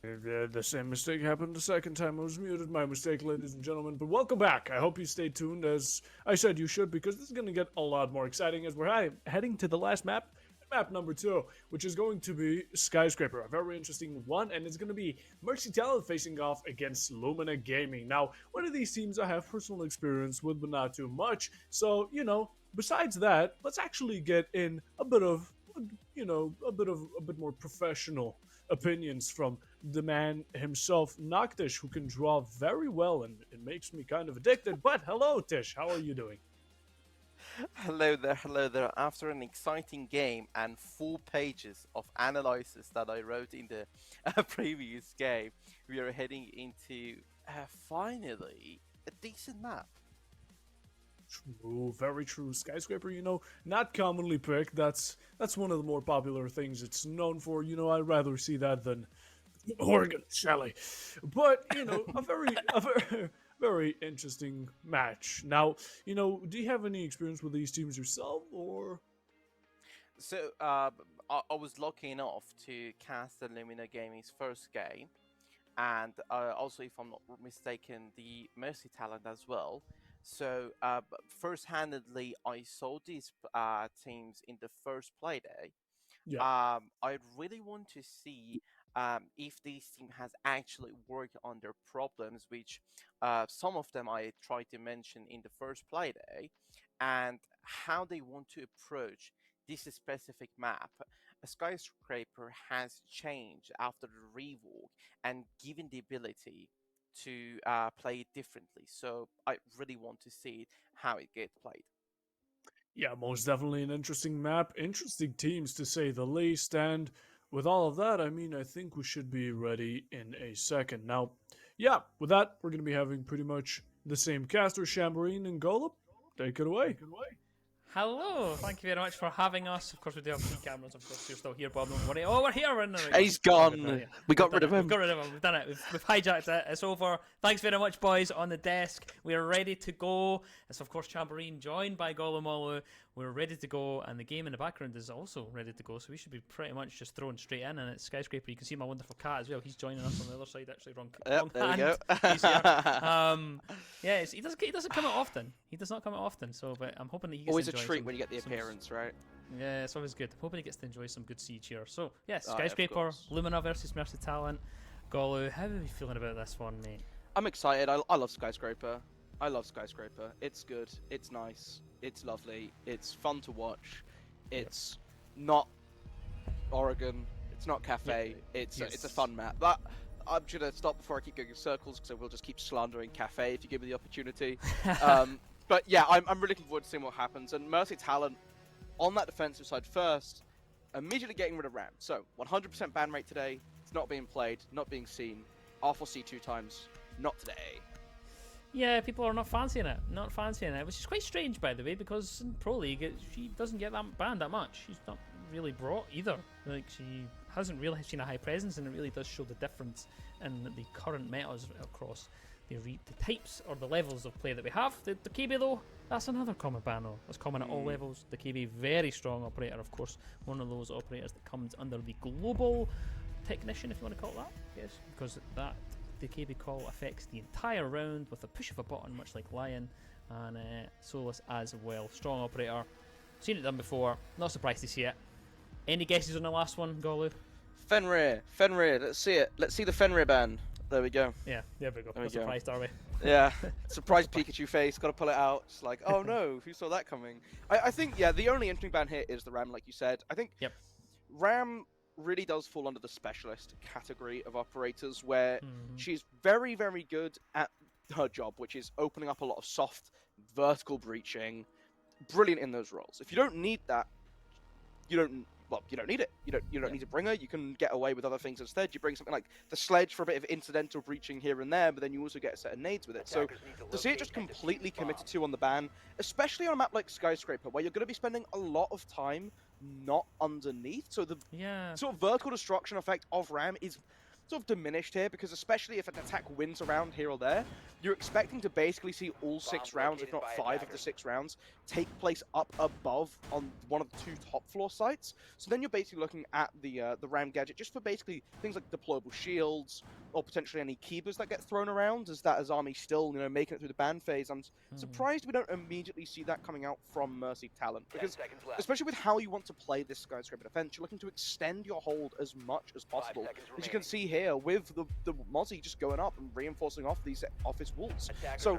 The same mistake happened the second time I was muted. My mistake, ladies and gentlemen. But welcome back. I hope you stay tuned, as I said you should, because this is going to get a lot more exciting as we're heading to the last map, map number 2, which is going to be Skyscraper, a very interesting one, and it's going to be Mercy Talent facing off against Lumina Gaming. Now, one of these teams I have personal experience with, but not too much. So, besides that, let's actually get in a bit of a bit more professional opinions from the man himself, Noctish, who can draw very well, and it makes me kind of addicted. But hello, Tish, how are you doing? Hello there, hello there. After an exciting game and 4 pages of analysis that I wrote in the previous game, we are heading into finally a decent map. True, very true. Skyscraper, not commonly picked. That's one of the more popular things it's known for. I'd rather see that than Oregon Shelly. But a very very interesting match. Now, do you have any experience with these teams yourself, or? So I was lucky enough to cast the Lumina Gaming's first game, and also, if I'm not mistaken, the Mercy talent as well. So, first-handedly, I saw these teams in the first Playday. Yeah. I really want to see if this team has actually worked on their problems, which some of them I tried to mention in the first Playday, and how they want to approach this specific map. A skyscraper has changed after the rework and given the ability to play it differently. So I really want to see how it gets played. Yeah, most definitely an interesting map, interesting teams to say the least, and with all of that, I mean, I think we should be ready in a second. Now, yeah, with that, we're going to be having pretty much the same caster, Chamberine and Golub. Take it away. Hello, thank you very much for having us. Of course, we do have 3 cameras. Of course, you're still here, Bob. Don't worry. Oh, we're here. We're in the He's gone. We got rid of him. We've got rid of him. We've done it. We've hijacked it. It's over. Thanks very much, boys, on the desk. We're ready to go. It's, of course, Chamberine joined by Golumolu. We're ready to go, and the game in the background is also ready to go. So we should be pretty much just thrown straight in. And it's Skyscraper. You can see my wonderful cat as well. He's joining us on the other side. Actually, wrong There we hand. go. He's here. Yeah, he doesn't come out often. He does not come out often. So, but I'm hoping that he gets Always to a enjoy treat when you get the appearance, right? Yeah, it's always good. Hoping he gets to enjoy some good siege here. So, yeah, Oh, yeah, of Skyscraper, course. Lumina versus Mercy Talent. Golu, how are you feeling about this one, mate? I'm excited. I love Skyscraper. I love Skyscraper. It's good. It's nice. It's lovely. It's fun to watch. It's not Oregon. It's not Cafe. It's a fun map. But I'm gonna stop before I keep going in circles because I will just keep slandering Cafe if you give me the opportunity. But yeah, I'm really looking forward to seeing what happens. And Mercy Talent on that defensive side first, immediately getting rid of Ram. So 100% ban rate today. It's not being played, not being seen. R4C 2 times, not today. Yeah, people are not fancying it. Not fancying it, which is quite strange, by the way, because in Pro League, she doesn't get that banned that much. She's not really brought either. Like, she hasn't really seen a high presence, and it really does show the difference in the current metas across the types or the levels of play that we have. The KB, though, that's another common ban, though. That's common at all levels. The KB, very strong operator, of course. One of those operators that comes under the global technician, if you want to call it that. Yes, because the KB call affects the entire round with a push of a button, much like Lion and Solus as well. Strong operator. Seen it done before. Not surprised to see it. Any guesses on the last one, Golu? Fenrir, let's see it. Let's see the Fenrir ban. There we go. Yeah, there we go. There we Not go. surprised, are we? Yeah, surprise Pikachu face, gotta pull it out. It's like, oh no, who saw that coming? I think, yeah, the only interesting ban here is the Ram, like you said. I think Ram really does fall under the specialist category of operators where she's very, very good at her job, which is opening up a lot of soft, vertical breaching. Brilliant in those roles. If you don't need that, you don't need it. You don't need to bring her. You can get away with other things instead. You bring something like the sledge for a bit of incidental breaching here and there, but then you also get a set of nades with it. So to see it just completely committed to on the ban, especially on a map like Skyscraper, where you're going to be spending a lot of time not underneath. So the sort of vertical destruction effect of Ram is sort of diminished here, because especially if an attack wins a round here or there, you're expecting to basically see all 6 rounds, if not 5 of the 6 rounds, take place up above on one of the 2 top floor sites. So then you're basically looking at the Ram gadget just for basically things like deployable shields, or potentially any keepers that get thrown around, as that as Army still, making it through the ban phase. I'm surprised we don't immediately see that coming out from Mercy Talent, because especially with how you want to play this skyscraper defense, you're looking to extend your hold as much as possible. As you can see here, with the Mozzie just going up and reinforcing off these office walls. So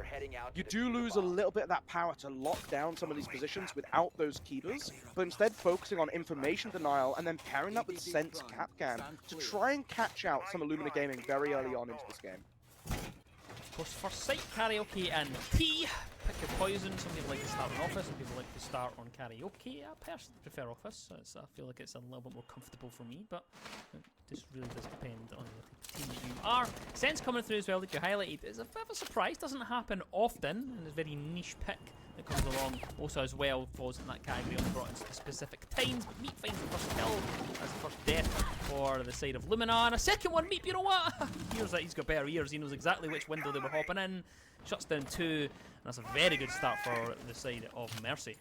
you do lose a little bit of that power to lock down some of these positions without those keepers, but instead focusing on information denial and then pairing that with Sense Capcan to try and catch out some of Lumina Gaming very early on into this game. Of course, first sight, karaoke and tea. Pick your poison. Some people like to start on office, some people like to start on karaoke. I personally prefer office. I feel like it's a little bit more comfortable for me, but it just really does depend on the team that you are. Sense coming through as well, like you highlighted, is a bit of a surprise. Doesn't happen often, and it's a very niche pick that comes along. Also as well falls in that category on brought in specific times, but Meat finds the first kill as the first death for the side of Lumina, and a second one. Meat, you know what? He hears that he's got better ears, he knows exactly which window they were hopping in, shuts down 2, and that's a very good start for the side of Mercy.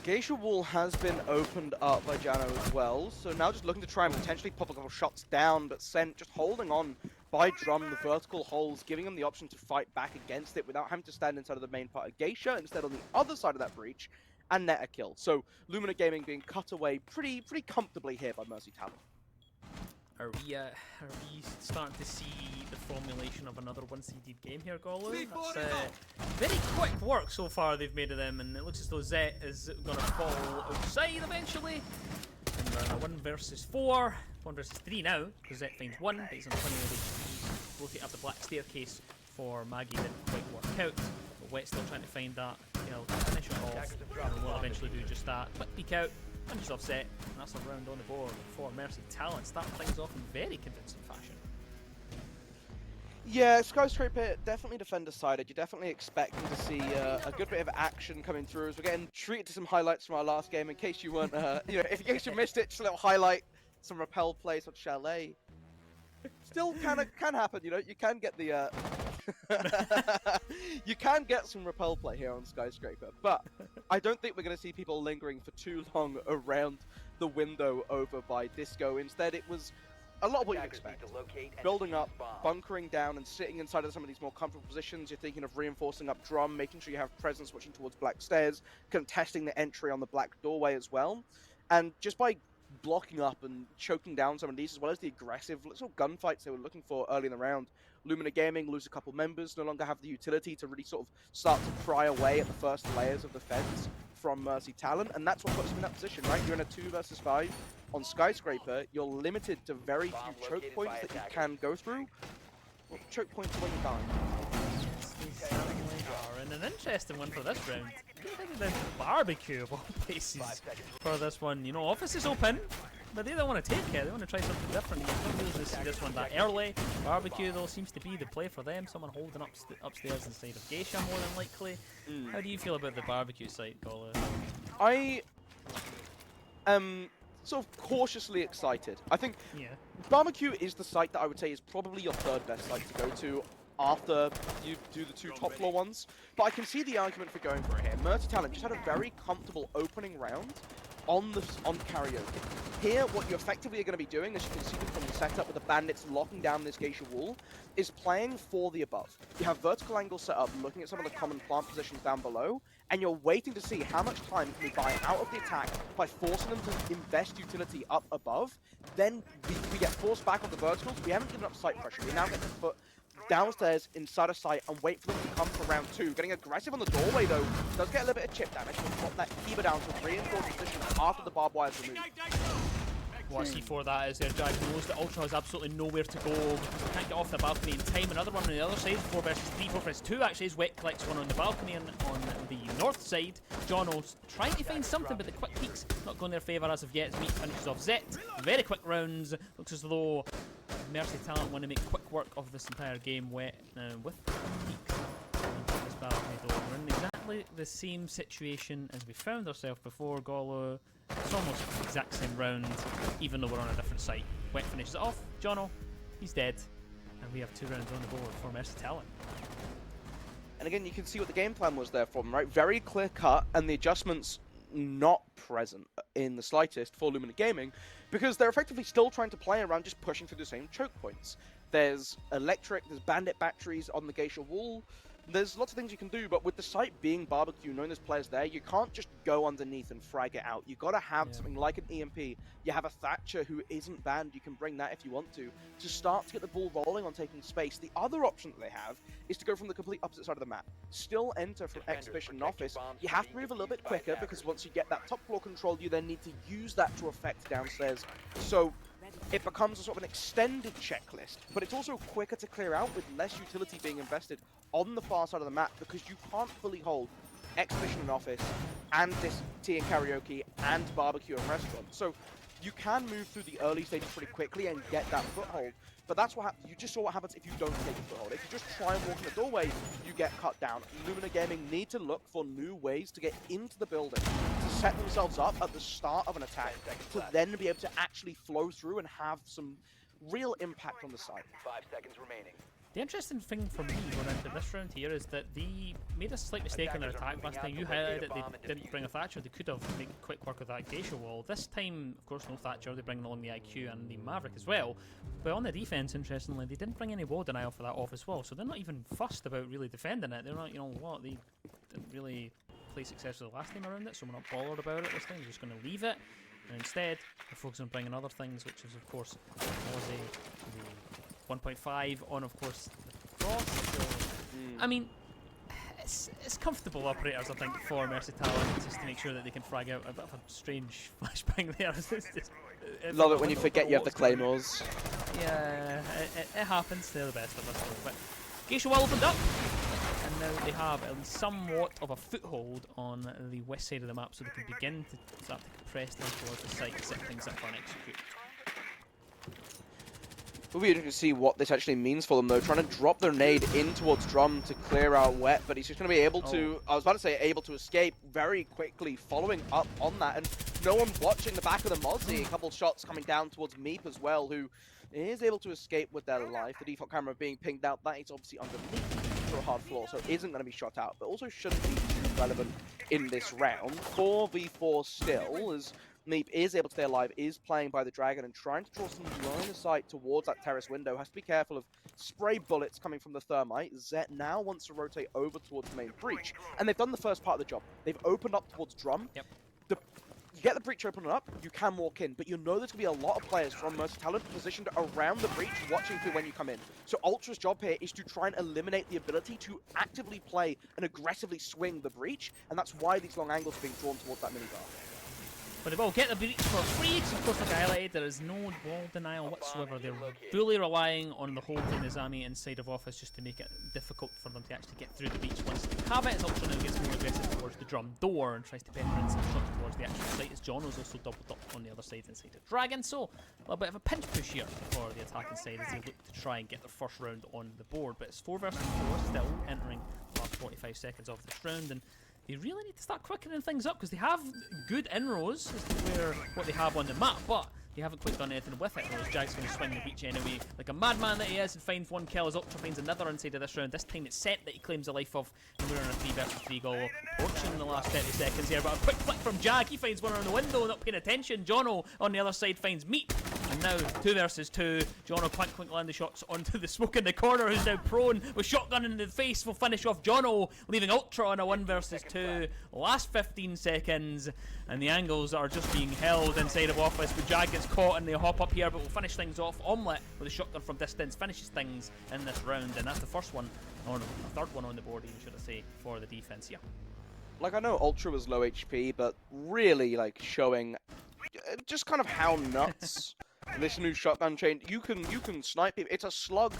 Geisha Wall has been opened up by Jano as well, so now just looking to try and potentially pop a couple shots down, but Sent just holding on by Drum, the vertical holes, giving him the option to fight back against it without having to stand inside of the main part of Geisha, instead on the other side of that breach, and net a kill. So Lumina Gaming being cut away pretty comfortably here by Mercy Talent. Are we starting to see the formulation of another one-seeded game here, Golo? That's very quick work so far they've made of them, and it looks as though Zet is going to fall outside eventually. And we're in a 1 versus 4, 1 versus 3 now, because Zet finds 1, but he's on 20 HP. Rotate up the black staircase for Maggie, didn't quite work out. But Wet's still trying to find that kill to finish it off, and we'll eventually do just that. Quick peek out. Punches offset, and that's a round on the board for Mercy Talent. Start things off in very convincing fashion. Yeah, Skyscraper definitely defender-sided. You're definitely expecting to see a good bit of action coming through, as we're getting treated to some highlights from our last game. In case you weren't, in case you missed it, just a little highlight, some rappel plays on Chalet. Still can happen, you can get the you can get some rappel play here on Skyscraper, but I don't think we're going to see people lingering for too long around the window over by Disco. Instead, it was a lot of what you'd expect. Building up, bunkering down, and sitting inside of some of these more comfortable positions. You're thinking of reinforcing up Drum, making sure you have presence watching towards black stairs, contesting the entry on the black doorway as well. And just by blocking up and choking down some of these, as well as the aggressive little gunfights they were looking for early in the round, Lumina Gaming lose a couple members, no longer have the utility to really sort of start to pry away at the first layers of defense from Mercy Talent, and that's what puts them in that position, right? You're in a 2 versus 5 on Skyscraper. You're limited to very few choke points that you can go through. Well, choke points when you die. Yes, they certainly are, and an interesting one for this round. The barbecue of all places for this one. Office is open, but they don't want to take it. They want to try something different. You don't usually see this one that early. Barbecue, though, seems to be the play for them. Someone holding upstairs inside of Geisha, more than likely. How do you feel about the barbecue site, Golo? I am sort of cautiously excited. I think Barbecue is the site that I would say is probably your 3rd best site to go to after you do the 2 top floor ones, but I can see the argument for going for it here. Mercy Talent just had a very comfortable opening round on karaoke. Here, what you effectively are going to be doing, as you can see from the setup with the bandits locking down this Geisha Wall, is playing for the above. You have vertical angles set up, looking at some of the common plant positions down below, and you're waiting to see how much time can we buy out of the attack by forcing them to invest utility up above. Then we get forced back on the verticals. We haven't given up site pressure. We now get to put downstairs inside a site and wait for them to come for round 2. Getting aggressive on the doorway, though, does get a little bit of chip damage. We'll pop that keeper down to reinforce the position after the barbed wire is removed. What I see for that is their Jack knows that Ultra has absolutely nowhere to go because they can't get off the balcony in time. Another one on the other side, 4 versus 3, 4 versus 2 actually, is Wet collects one on the balcony and on the north side. Jono's trying to find something, but the quick peeks not going in their favour as of yet. As Meat finishes off Zet. Very quick rounds. Looks as though Mercy Talent want to make quick work of this entire game. Wet now with peeks. This balcony door. We're in exactly exactly the same situation as we found ourselves before, Golo. It's almost the exact same round, even though we're on a different site. Wet finishes it off. Jono, he's dead. And we have 2 rounds on the board for Mercy Talon. And again, you can see what the game plan was there for them, right? Very clear cut, and the adjustments not present in the slightest for Lumina Gaming, because they're effectively still trying to play around just pushing through the same choke points. There's electric, there's bandit batteries on the geisha wall, there's lots of things you can do, but with the site being barbecue, knowing there's players there, you can't just go underneath and frag it out. You gotta have something like an EMP. You have a Thatcher who isn't banned, you can bring that if you want to start to get the ball rolling on taking space. The other option that they have is to go from the complete opposite side of the map. Still enter from Exhibition and Office. You have to move a little bit quicker, because once you get that top floor control, you then need to use that to affect downstairs. So it becomes a sort of an extended checklist, but it's also quicker to clear out with less utility being invested on the far side of the map, because you can't fully hold Exhibition and Office and this tea and karaoke and barbecue and restaurant. So you can move through the early stages pretty quickly and get that foothold, but that's what happens. You just saw what happens if you don't take a foothold. If you just try and walk in the doorway, you get cut down. Lumina Gaming need to look for new ways to get into the building, to set themselves up at the start of an attack, to then be able to actually flow through and have some real impact on the side. 5 seconds remaining. The interesting thing for me going into this round here is that they made a slight mistake on their attack last time. You highlighted that they didn't bring a Thatcher. They could have made quick work of that geisha wall. This time, of course, no Thatcher. They bring along the IQ and the Maverick as well. But on the defense, interestingly, they didn't bring any wall denial for that off as well. So they're not even fussed about really defending it. They're not, you know what, they didn't really play successfully last time around it, so we're not bothered about it this time. We're just going to leave it. And instead, we're focusing on bringing other things, which is, of course, the 1.5 on, of course, the cross. So, I mean, it's comfortable operators, I think, for Mercy Talon, just to make sure that they can frag out a bit of a strange flashbang there. It's just, Love it when you forget you have the claymores. Yeah, it happens. They're the best of us, but geisha wall opened up, and now they have at least somewhat of a foothold on the west side of the map, so they can begin to start to compress down towards the site, set things up for an execute. It'll be interesting to see what this actually means for them, though. Trying to drop their nade in towards Drum to clear out Wet, but he's just going to be able to, I was about to say, able to escape very quickly, following up on that. And no one watching the back of the Mozzie. A couple shots coming down towards Meep as well, who is able to escape with their life. The default camera being pinged out, that is obviously underneath for a hard floor, so isn't going to be shot out, but also shouldn't be too relevant in this round. 4v4 still, as Meep is able to stay alive, is playing by the Dragon and trying to draw some line of sight towards that terrace window. Has to be careful of spray bullets coming from the Thermite. Zet now wants to rotate over towards the main breach, and they've done the first part of the job. They've opened up towards Drum. Yep. You get the breach open up, you can walk in, but you know there's going to be a lot of players from Mercy Talon positioned around the breach, watching for when you come in. So Ultra's job here is to try and eliminate the ability to actively play and aggressively swing the breach, and that's why these long angles are being drawn towards that minibar. But they will get the breach for free, because of course, like I highlighted, there is no wall denial whatsoever. They're fully relying on the whole Nizami inside of Office just to make it difficult for them to actually get through the breach. Once they have it, as Ultra now gets more aggressive towards the Drum door and tries to penetrate some shots towards the actual site, as Jono's also doubled up on the other side inside of Dragon. So, a little bit of a pinch push here for the attacking side as they look to try and get their first round on the board. But it's 4 versus 4 still, entering the last 45 seconds of this round. And they really need to start quickening things up, because they have good inroads as to where what they have on the map, but they haven't quite done anything with it. Whereas Jag's going to swing the breach anyway, like a madman that he is, and finds one kill as Ultra finds another inside of this round. This time it's Set that he claims the life of, and we're on a 3 versus 3 goal. Fortune in the last 30 seconds here, but a quick flick from Jag. He finds one on the window, not paying attention. Jono on the other side finds Meat. And now 2 versus 2. Jono clink land the shots onto the smoke in the corner, who's now prone with shotgun in the face. Will finish off Jono, leaving Ultra on a 1 versus 2. Last 15 seconds, and the angles are just being held inside of Office. But Jag gets caught and they hop up here, but we'll finish things off. Omelette with a shotgun from distance finishes things in this round, and that's the first one, or the third one on the board, even should I say, for the defense here. Like, I know Ultra was low HP, but really, like, showing just kind of how nuts this new shotgun chain. You can snipe it. It's a slug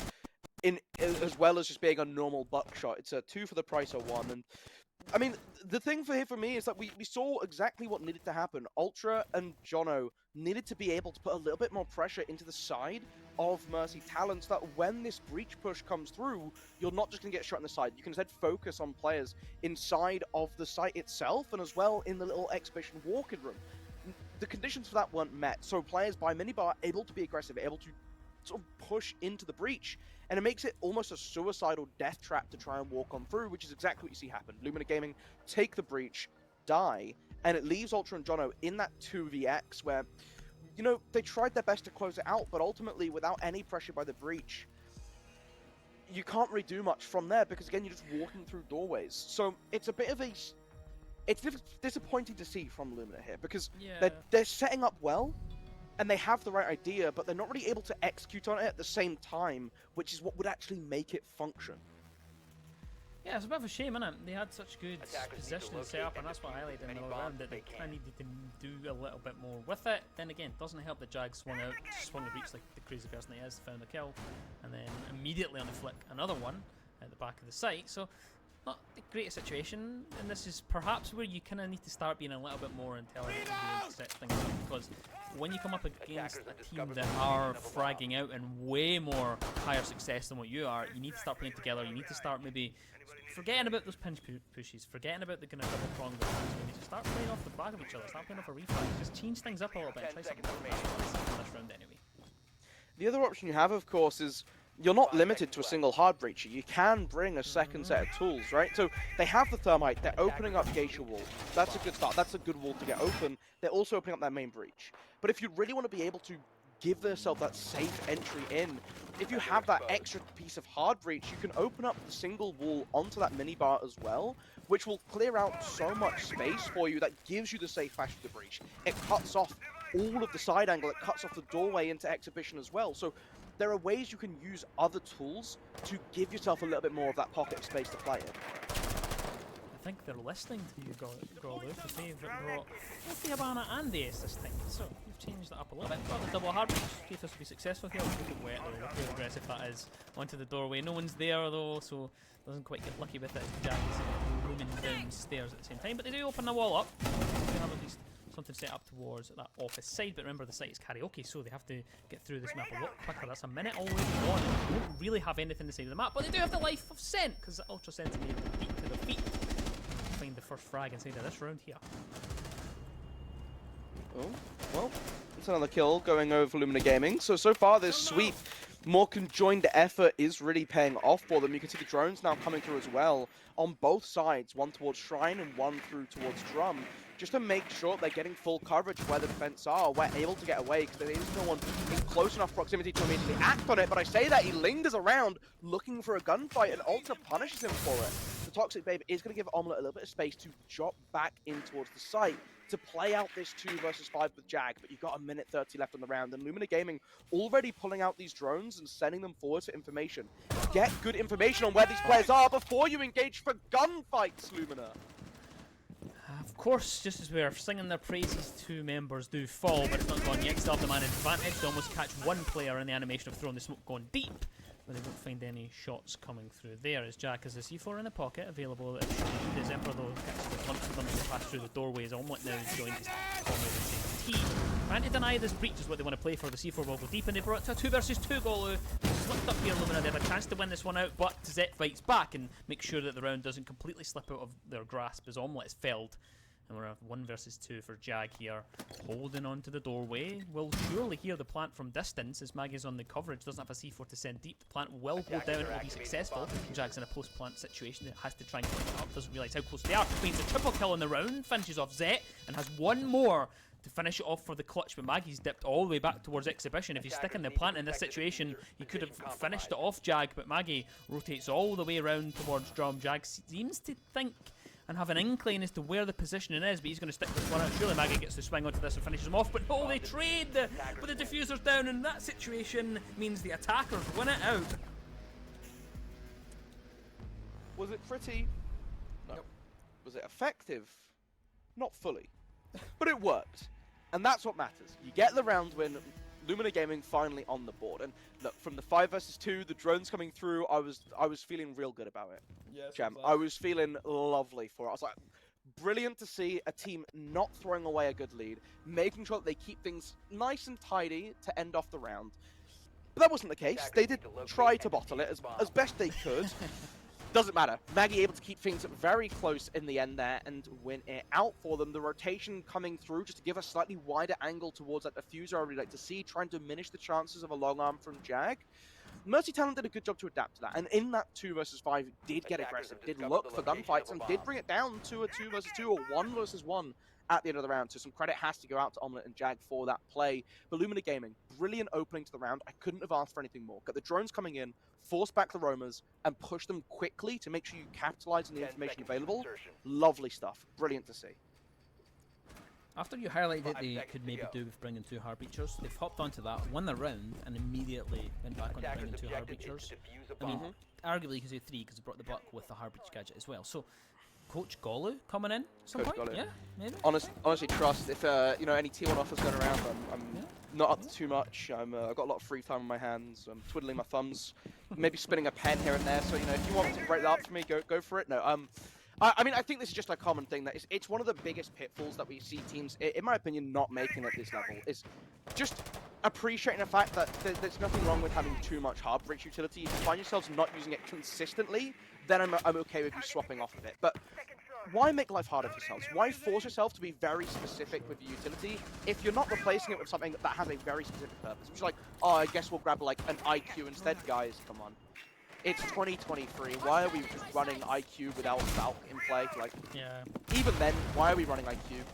in as well as just being a normal buckshot. It's a 2 for the price of 1, and I mean, the thing for me is that we saw exactly what needed to happen. Ultra and Jono needed to be able to put a little bit more pressure into the side of Mercy Talon so that when this breach push comes through, you're not just going to get shot in the side. You can instead focus on players inside of the site itself and as well in the little exhibition walk-in room. The conditions for that weren't met, so players by minibar are able to be aggressive, able to sort of push into the breach, and it makes it almost a suicidal death trap to try and walk on through, which is exactly what you see happen. Lumina Gaming take the breach, die, and it leaves Ultra and Jono in that 2vx where, you know, they tried their best to close it out, but ultimately, without any pressure by the breach, you can't really do much from there because, again, you're just walking through doorways. So it's a bit of a... It's disappointing to see from Lumina here because they're setting up well, and they have the right idea, but they're not really able to execute on it at the same time, which is what would actually make it function. Yeah, it's a bit of a shame, isn't it? They had such good position and setup, and that's what I highlighted in the round, that they kind of needed to do a little bit more with it. Then again, doesn't help that Jag swung the breach like the crazy person he is, found a kill, and then immediately on the flick, another one at the back of the site. So, not the greatest situation, and this is perhaps where you kind of need to start being a little bit more intelligent and set things up, because when you come up against a team that are fragging out and way more higher success than what you are, you need to start playing together. You need to start maybe forgetting about those pinch pushes, forgetting about the kind of double prong defense. We need to start playing off the back of each other, start playing off a reflex, just change things up a little bit and try something different. That's what I see in this round anyway. The other option you have, of course, is you're not limited to a single hard breacher. You can bring a second set of tools, right? So they have the thermite, they're opening up Geisha wall. That's a good start, that's a good wall to get open. They're also opening up that main breach. But if you really want to be able to give yourself that safe entry in, if you have that extra piece of hard breach, you can open up the single wall onto that minibar as well, which will clear out so much space for you that gives you the safe fashion to breach. It cuts off all of the side angle, it cuts off the doorway into exhibition as well. So there are ways you can use other tools to give yourself a little bit more of that pocket of space to play in. I think they're listening to you, Golu, because they've brought both the Habana and the S this time. So you've changed that up a little bit. Got the double hard breach. See if this will be successful here. Look at wet though. Look how aggressive that is. Onto the doorway. No one's there though, so doesn't quite get lucky with it. Jag is looming downstairs at the same time. But they do open the wall up. They have at least something set up towards that office side, but remember the site is karaoke, so they have to get through this map a lot quicker. That's a minute already gone, and they don't really have anything to say to the map, but they do have the life of Scent, because the Ultra Scent is able to beat to their feet. Find the first frag inside of this round here. Oh, well, it's another kill going over Lumina Gaming. So far this sweep, more conjoined effort is really paying off for them. You can see the drones now coming through as well on both sides, one towards Shrine and one through towards Drum, just to make sure they're getting full coverage where the defense are. We're able to get away because there is no one in close enough proximity to immediately act on it, but I say that he lingers around looking for a gunfight and Ultra punishes him for it. The Toxic Babe is going to give Omelette a little bit of space to drop back in towards the site to play out this 2 versus 5 with Jag, but you've got a minute 30 left on the round, and Lumina Gaming already pulling out these drones and sending them forward for information. Get good information on where these players are before you engage for gunfights, Lumina. Of course, just as we're singing their praises, 2 members do fall, but it's not gone yet. Still have the man in advantage to almost catch 1 player in the animation of throwing the smoke going deep, but they don't find any shots coming through there. As Jack has a C4 in the pocket, available if his Emperor though gets the blunt of them as they pass through the doorways. Omelette now has joined his comrade in T. Trying to deny this breach is what they want to play for. The C4 will go deep, and they brought it to a 2 versus 2 Golu. They slipped up here, Lumina. They have a chance to win this one out, but Zet fights back and makes sure that the round doesn't completely slip out of their grasp as Omelette is felled. And we're at 1 versus 2 for Jag here, holding on to the doorway. We'll surely hear the plant from distance as Maggie's on the coverage, doesn't have a C4 to send deep. The plant will go down, it will be successful. Jag's in a post-plant situation, it has to try and clean it up, doesn't realise how close they are. Finds a triple kill in the round, finishes off Zet, and has 1 more to finish it off for the clutch, but Maggie's dipped all the way back towards exhibition. If he's sticking the plant in this situation, he could have finished it off Jag, but Maggie rotates all the way around towards Drum. Jag seems to think and have an incline as to where the positioning is, but he's going to stick this one out. Surely Maggie gets to swing onto this and finishes him off, but no, they trade with the diffusers down, and that situation means the attackers win it out. Was it pretty? No. Nope. Was it effective? Not fully. But it worked. And that's what matters. You get the round win. Lumina Gaming finally on the board. And look, from the 5 versus 2, the drones coming through, I was feeling real good about it. Yes, Jam. I was feeling lovely for it. I was like, brilliant to see a team not throwing away a good lead, making sure that they keep things nice and tidy to end off the round. But that wasn't the case. They did try to bottle it as best they could. Doesn't matter. Maggie able to keep things very close in the end there and win it out for them. The rotation coming through just to give a slightly wider angle towards that diffuser I really like to see, trying to diminish the chances of a long arm from Jag. Mercy Talon did a good job to adapt to that, and in that 2 versus 5 did get aggressive, did look for gunfights, and did bring it down to a 2 versus 2 or 1 versus 1 at the end of the round. So some credit has to go out to Omelette and Jag for that play. But Lumina Gaming, brilliant opening to the round. I couldn't have asked for anything more. Got the drones coming in, force back the roamers, and push them quickly to make sure you capitalize on the information available. Lovely stuff. Brilliant to see. After you highlighted that they could maybe do with bringing 2 hard breachers, they've hopped onto that, won the round, and immediately went back on bringing 2 hard breachers. I mean, arguably you could say 3 because they brought the buck with the hard breach gadget as well. So, Coach Golu coming in at some Coach point? Golu. Yeah, maybe? Honestly, trust if you know, any T1 offers going around, I'm not up to too much. I've got a lot of free time on my hands. I'm twiddling my thumbs, maybe spinning a pen here and there. So, you know, if you want to break that up for me, go for it. No, I mean, I think this is just a common thing that it's one of the biggest pitfalls that we see teams, in my opinion, not making at this level. Is just appreciating the fact that there's nothing wrong with having too much hard breach utility. If you find yourselves not using it consistently, then I'm okay with you swapping off of it. But why make life harder for yourselves? Why force yourself to be very specific with your utility if you're not replacing it with something that has a very specific purpose? Which is like, oh, I guess we'll grab like an IQ instead, guys. Come on. It's 2023. Why are we just running IQ without Valk in play? Like, Yeah. even then, why are we running IQ?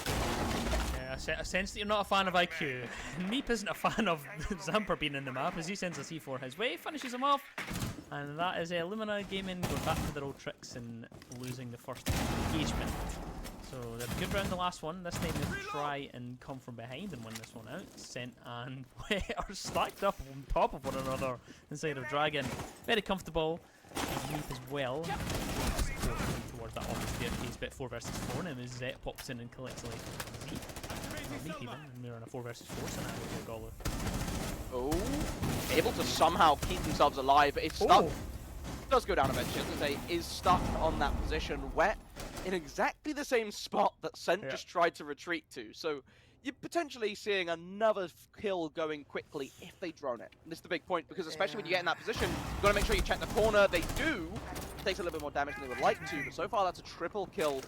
Yeah, I sense that you're not a fan of IQ. Meep isn't a fan of Zamper being in the map as he sends a C4 his way, finishes him off. And that is Lumina Gaming going back to their old tricks and losing the first engagement. So they had a good round the last one. This time they'll try and come from behind and win this one out. Scent and Wet are stacked up on top of one another inside of Dragon. Very comfortable. And Meep as well. Towards that office staircase bit 4 versus 4. And as Zet pops in and collects like Z. Meep even. And we're on a 4 versus 4 scenario with Golo. Oh, able to somehow keep themselves alive. It's stuck. Does go down eventually. As I say, is stuck on that position. Wet in exactly the same spot that Scent just tried to retreat to. So you're potentially seeing another kill going quickly if they drone it. And this is the big point, because especially when you get in that position, you've got to make sure you check the corner. They do. It takes a little bit more damage than they would like to, but so far that's a triple kill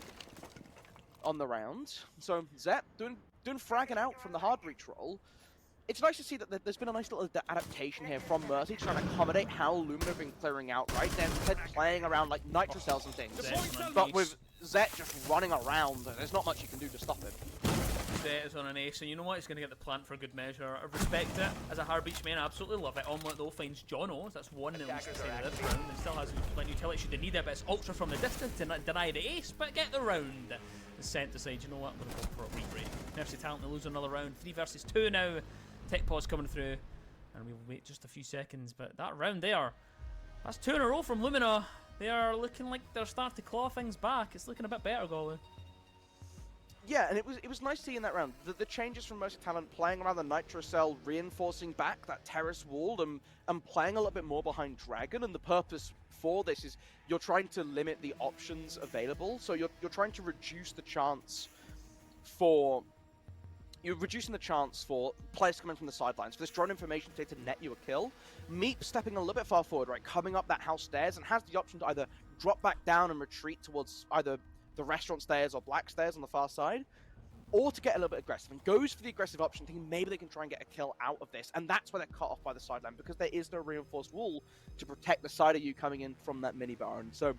on the round. So Zep doing fragging out from the hard breach roll. It's nice to see that there's been a nice little adaptation here from Mercy, trying to accommodate how Lumina have been clearing out, right? They're instead playing around like nitro cells and things. But with Zet just running around, there's not much you can do to stop him. Zet is on an ace, and you know what? He's going to get the plant for good measure. I respect it. As a hard breach man, I absolutely love it. Omelette though finds Jono. That's one at least to say this round. And still has plenty of utility should they need it, but it's ultra from the distance to deny the ace, but get the round. The Scent decides, you know what? I'm going to go for a re-break. Mercy Talent, they lose another round. 3 versus 2 now. Tech pause coming through, and we'll wait just a few seconds. But that round there, that's 2 in a row from Lumina. They are looking like they're starting to claw things back. It's looking a bit better, Golu. Yeah, and it was nice seeing that round. The changes from Mercy Talent, playing around the Nitro Cell, reinforcing back that terrace wall, and playing a little bit more behind Dragon. And the purpose for this is you're trying to limit the options available. So you're trying to reduce the chance for... You're reducing the chance for players coming from the sidelines. For this drone information to net you a kill. Meep stepping a little bit far forward, right, coming up that house stairs, and has the option to either drop back down and retreat towards either the restaurant stairs or black stairs on the far side, or to get a little bit aggressive, and goes for the aggressive option, thinking maybe they can try and get a kill out of this. And that's where they're cut off by the sideline, because there is no reinforced wall to protect the side of you coming in from that minibar. And so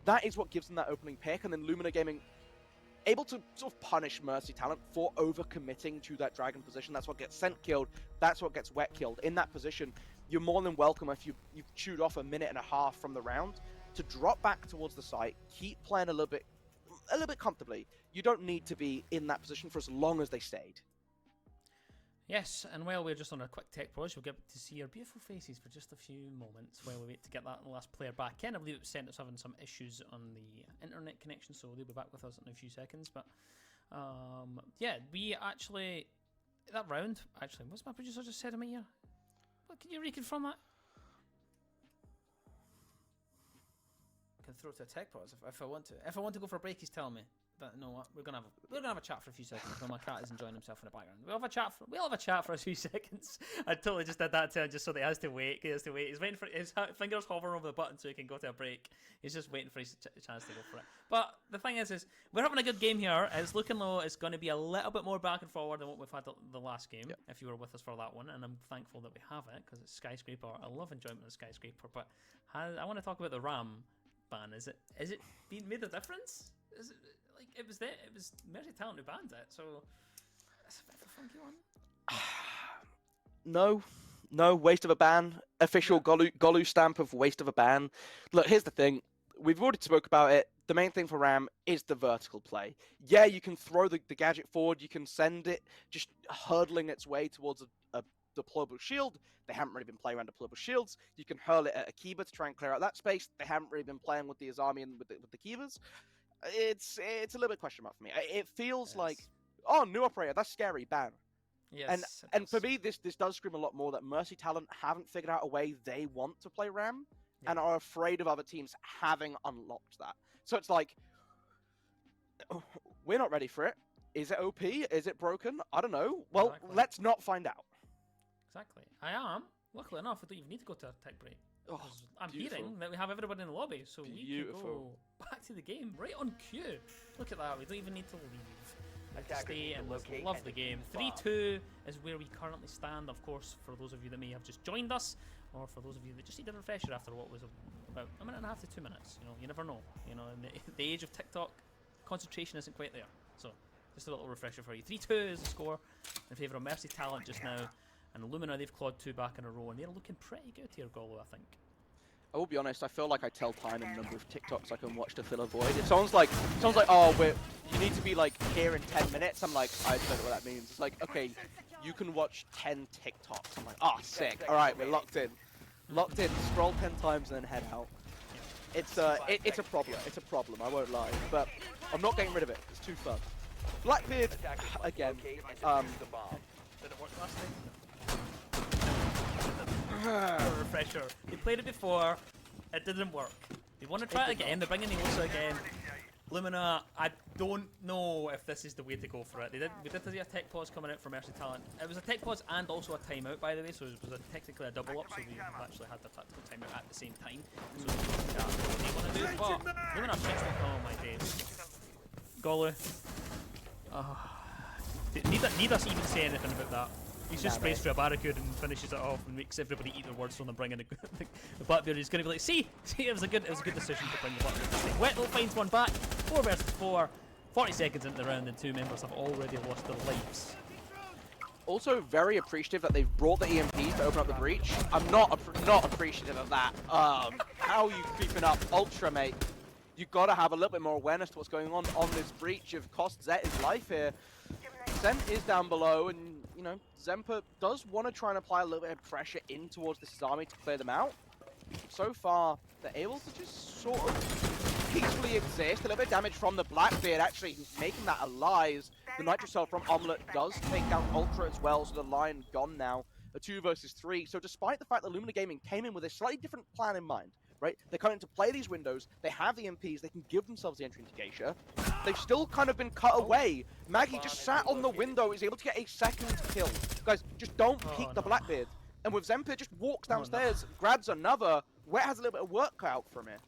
that is what gives them that opening pick. And then Lumina Gaming able to sort of punish Mercy Talent for overcommitting to that Dragon position. That's what gets Scent killed. That's what gets Wet killed. In that position, you're more than welcome if you've chewed off a minute and a half from the round to drop back towards the site, keep playing a little bit comfortably. You don't need to be in that position for as long as they stayed. Yes, and while we're just on a quick tech pause, we'll get to see your beautiful faces for just a few moments while we wait to get that last player back in. I believe it sent us having some issues on the internet connection, so they'll be back with us in a few seconds. But yeah, we actually that round, actually, what's my producer just said a minute here? What, can you reconfirm that? I can throw it to a tech pause if I want to. If I want to go for a break, he's telling me. But no, what? We're gonna have a chat for a few seconds while my cat is enjoying himself in the background. We'll have a chat for a few seconds. I totally just did that to him just so that he has to wait. He's waiting for his fingers hovering over the button so he can go to a break. He's just waiting for his chance to go for it. But the thing is we're having a good game here. It's looking low. It's going to be a little bit more back and forward than what we've had the last game. Yep. If you were with us for that one, and I'm thankful that we have it because it's Skyscraper. I love enjoyment of Skyscraper, but I want to talk about the RAM ban. Is it being made a difference? Is it? Like, it was Mercy Talent who banned it, so it's a bit of a funky one. No, waste of a ban. Official Golu stamp of waste of a ban. Look, here's the thing. We've already spoke about it. The main thing for RAM is the vertical play. Yeah, you can throw the gadget forward. You can send it just hurtling its way towards a deployable shield. They haven't really been playing around deployable shields. You can hurl it at a Kiba to try and clear out that space. They haven't really been playing with the Azami and with the Kibas. It's a little bit question mark for me. It feels like, oh, new operator, that's scary, ban. Yes. And for me, this does scream a lot more that Mercy Talent haven't figured out a way they want to play RAM and are afraid of other teams having unlocked that. So it's like, we're not ready for it. Is it OP? Is it broken? I don't know. Well, exactly. Let's not find out. Exactly. I am. Luckily enough, I don't even need to go to a tech break. Oh, I'm hearing that we have everybody in the lobby, so we can go back to the game right on cue. Look at that, we don't even need to leave. We have to stay and love the game. 3-2 is where we currently stand, of course, for those of you that may have just joined us, or for those of you that just need a refresher after what was about a minute and a half to 2 minutes. You know, you never know. You know, in the age of TikTok, concentration isn't quite there. So, just a little refresher for you. 3-2 is the score in favour of Mercy Talent just now. And Lumina, they've clawed 2 back in a row, and they're looking pretty good here, Golo, I think. I will be honest, I feel like I tell time in the number of TikToks I can watch to fill a void. If someone's like, oh, you need to be like here in 10 minutes, I'm like, I don't know what that means. It's like, okay, you can watch 10 TikToks. I'm like, oh, sick. All right, we're locked in. Locked in, scroll 10 times and then head out. It's a problem. It's a problem, I won't lie. But I'm not getting rid of it. It's too fun. Blackbeard, again, Did it work last time? Refresher. They played it before. It didn't work. They want to try it again. They're bringing the Osa again. Lumina, I don't know if this is the way to go for it. We did see a tech pause coming out from Mercy Talent. It was a tech pause and also a timeout, by the way, so it was technically a double up, so we actually had the tactical timeout at the same time. So we can chat what they want to do. But Lumina switched it. Oh my days. Golu. Need us even say anything about that. He just sprays through a barricade and finishes it off and makes everybody eat their words when they're bringing the Blackbeard. He's going to be like, see, it was a good decision to bring the Blackbeard to stay. Wettle finds one back, 4 versus 4, 40 seconds into the round, and 2 members have already lost their lives. Also, very appreciative that they've brought the EMPs to open up the breach. I'm not appreciative of that. How are you creeping up Ultra, mate? You've got to have a little bit more awareness to what's going on this breach. You've cost Zet his life here. Zen is down below, and you know, Zempa does want to try and apply a little bit of pressure in towards this army to clear them out. So far, they're able to just sort of peacefully exist. A little bit of damage from the Blackbeard, actually making that alive. The Nitro Cell from Omelette does take down Ultra as well, so the line gone now. A 2 versus 3. So despite the fact that Lumina Gaming came in with a slightly different plan in mind, right? They're coming to play these windows, they have the MPs, they can give themselves the entry into Geisha. They've still kind of been cut away. Maggie just sat on the window, is able to get a second kill. Guys, just don't peek the Blackbeard. And with Zempa just walks downstairs, grabs another. Wet has a little bit of work cut out from it.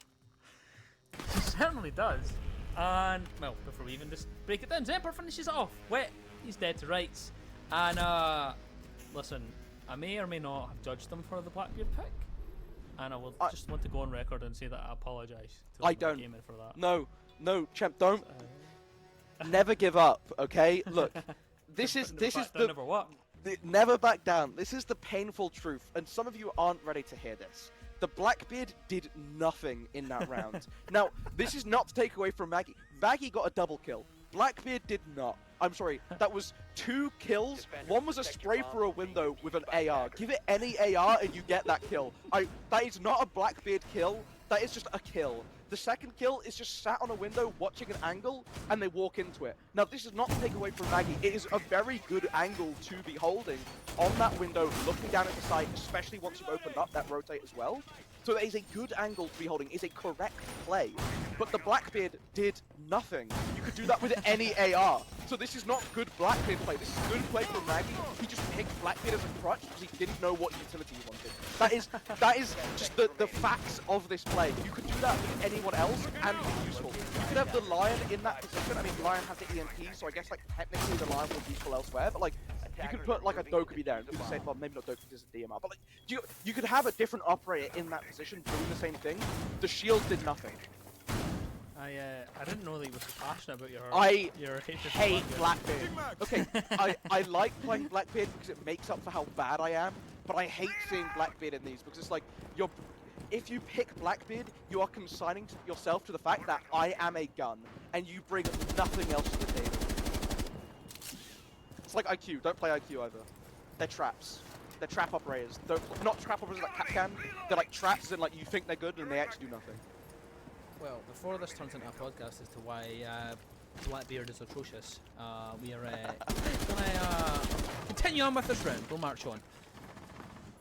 He certainly does. And, well, before we even just break it down, Zempa finishes it off. Wet, he's dead to rights. And, listen, I may or may not have judged them for the Blackbeard pick. And I will just want to go on record and say that I apologise to the gamer for that. No, champ, don't. Never give up, okay? Look, this is the never what? Never back down. This is the painful truth, and some of you aren't ready to hear this. The Blackbeard did nothing in that round. Now, this is not to take away from Maggie. Maggie got a double kill. Blackbeard did not. I'm sorry, that was 2 kills. One was a spray through a window with an AR. Give it any AR and you get that kill. That is not a Blackbeard kill. That is just a kill. The second kill is just sat on a window watching an angle, and they walk into it. Now, this is not to take away from Maggie. It is a very good angle to be holding on that window, looking down at the site, especially once you've opened up that rotate as well. So it is a good angle to be holding. It's a correct play. But the Blackbeard did nothing. You could do that with any AR. So this is not good Blackbeard play. This is good play from Maggie. He just picked Blackbeard as a crutch because he didn't know what utility he wanted. That is just the facts of this play. You could do that with anyone else and be useful. You could have the Lion in that position. I mean, Lion has the EMP, so I guess like technically the Lion would be useful elsewhere. But like, you could put like a Dokubi there and do the same. Well, maybe not Dokubi is a DMR, but like you could have a different operator in that position doing the same thing. The shield did nothing. I didn't know that you were so passionate about your hate Blackbeard. Okay, I like playing Blackbeard because it makes up for how bad I am, but I hate seeing Blackbeard in these because it's like if you pick Blackbeard, you are consigning yourself to the fact that I am a gun and you bring nothing else to the table. It's like IQ. Don't play IQ either. They're traps. They're trap operators. Not trap operators like Capcan. They're like traps and like you think they're good and they actually do nothing. Well, before this turns into a podcast as to why Blackbeard is atrocious, we are gonna continue on with this round. We'll march on.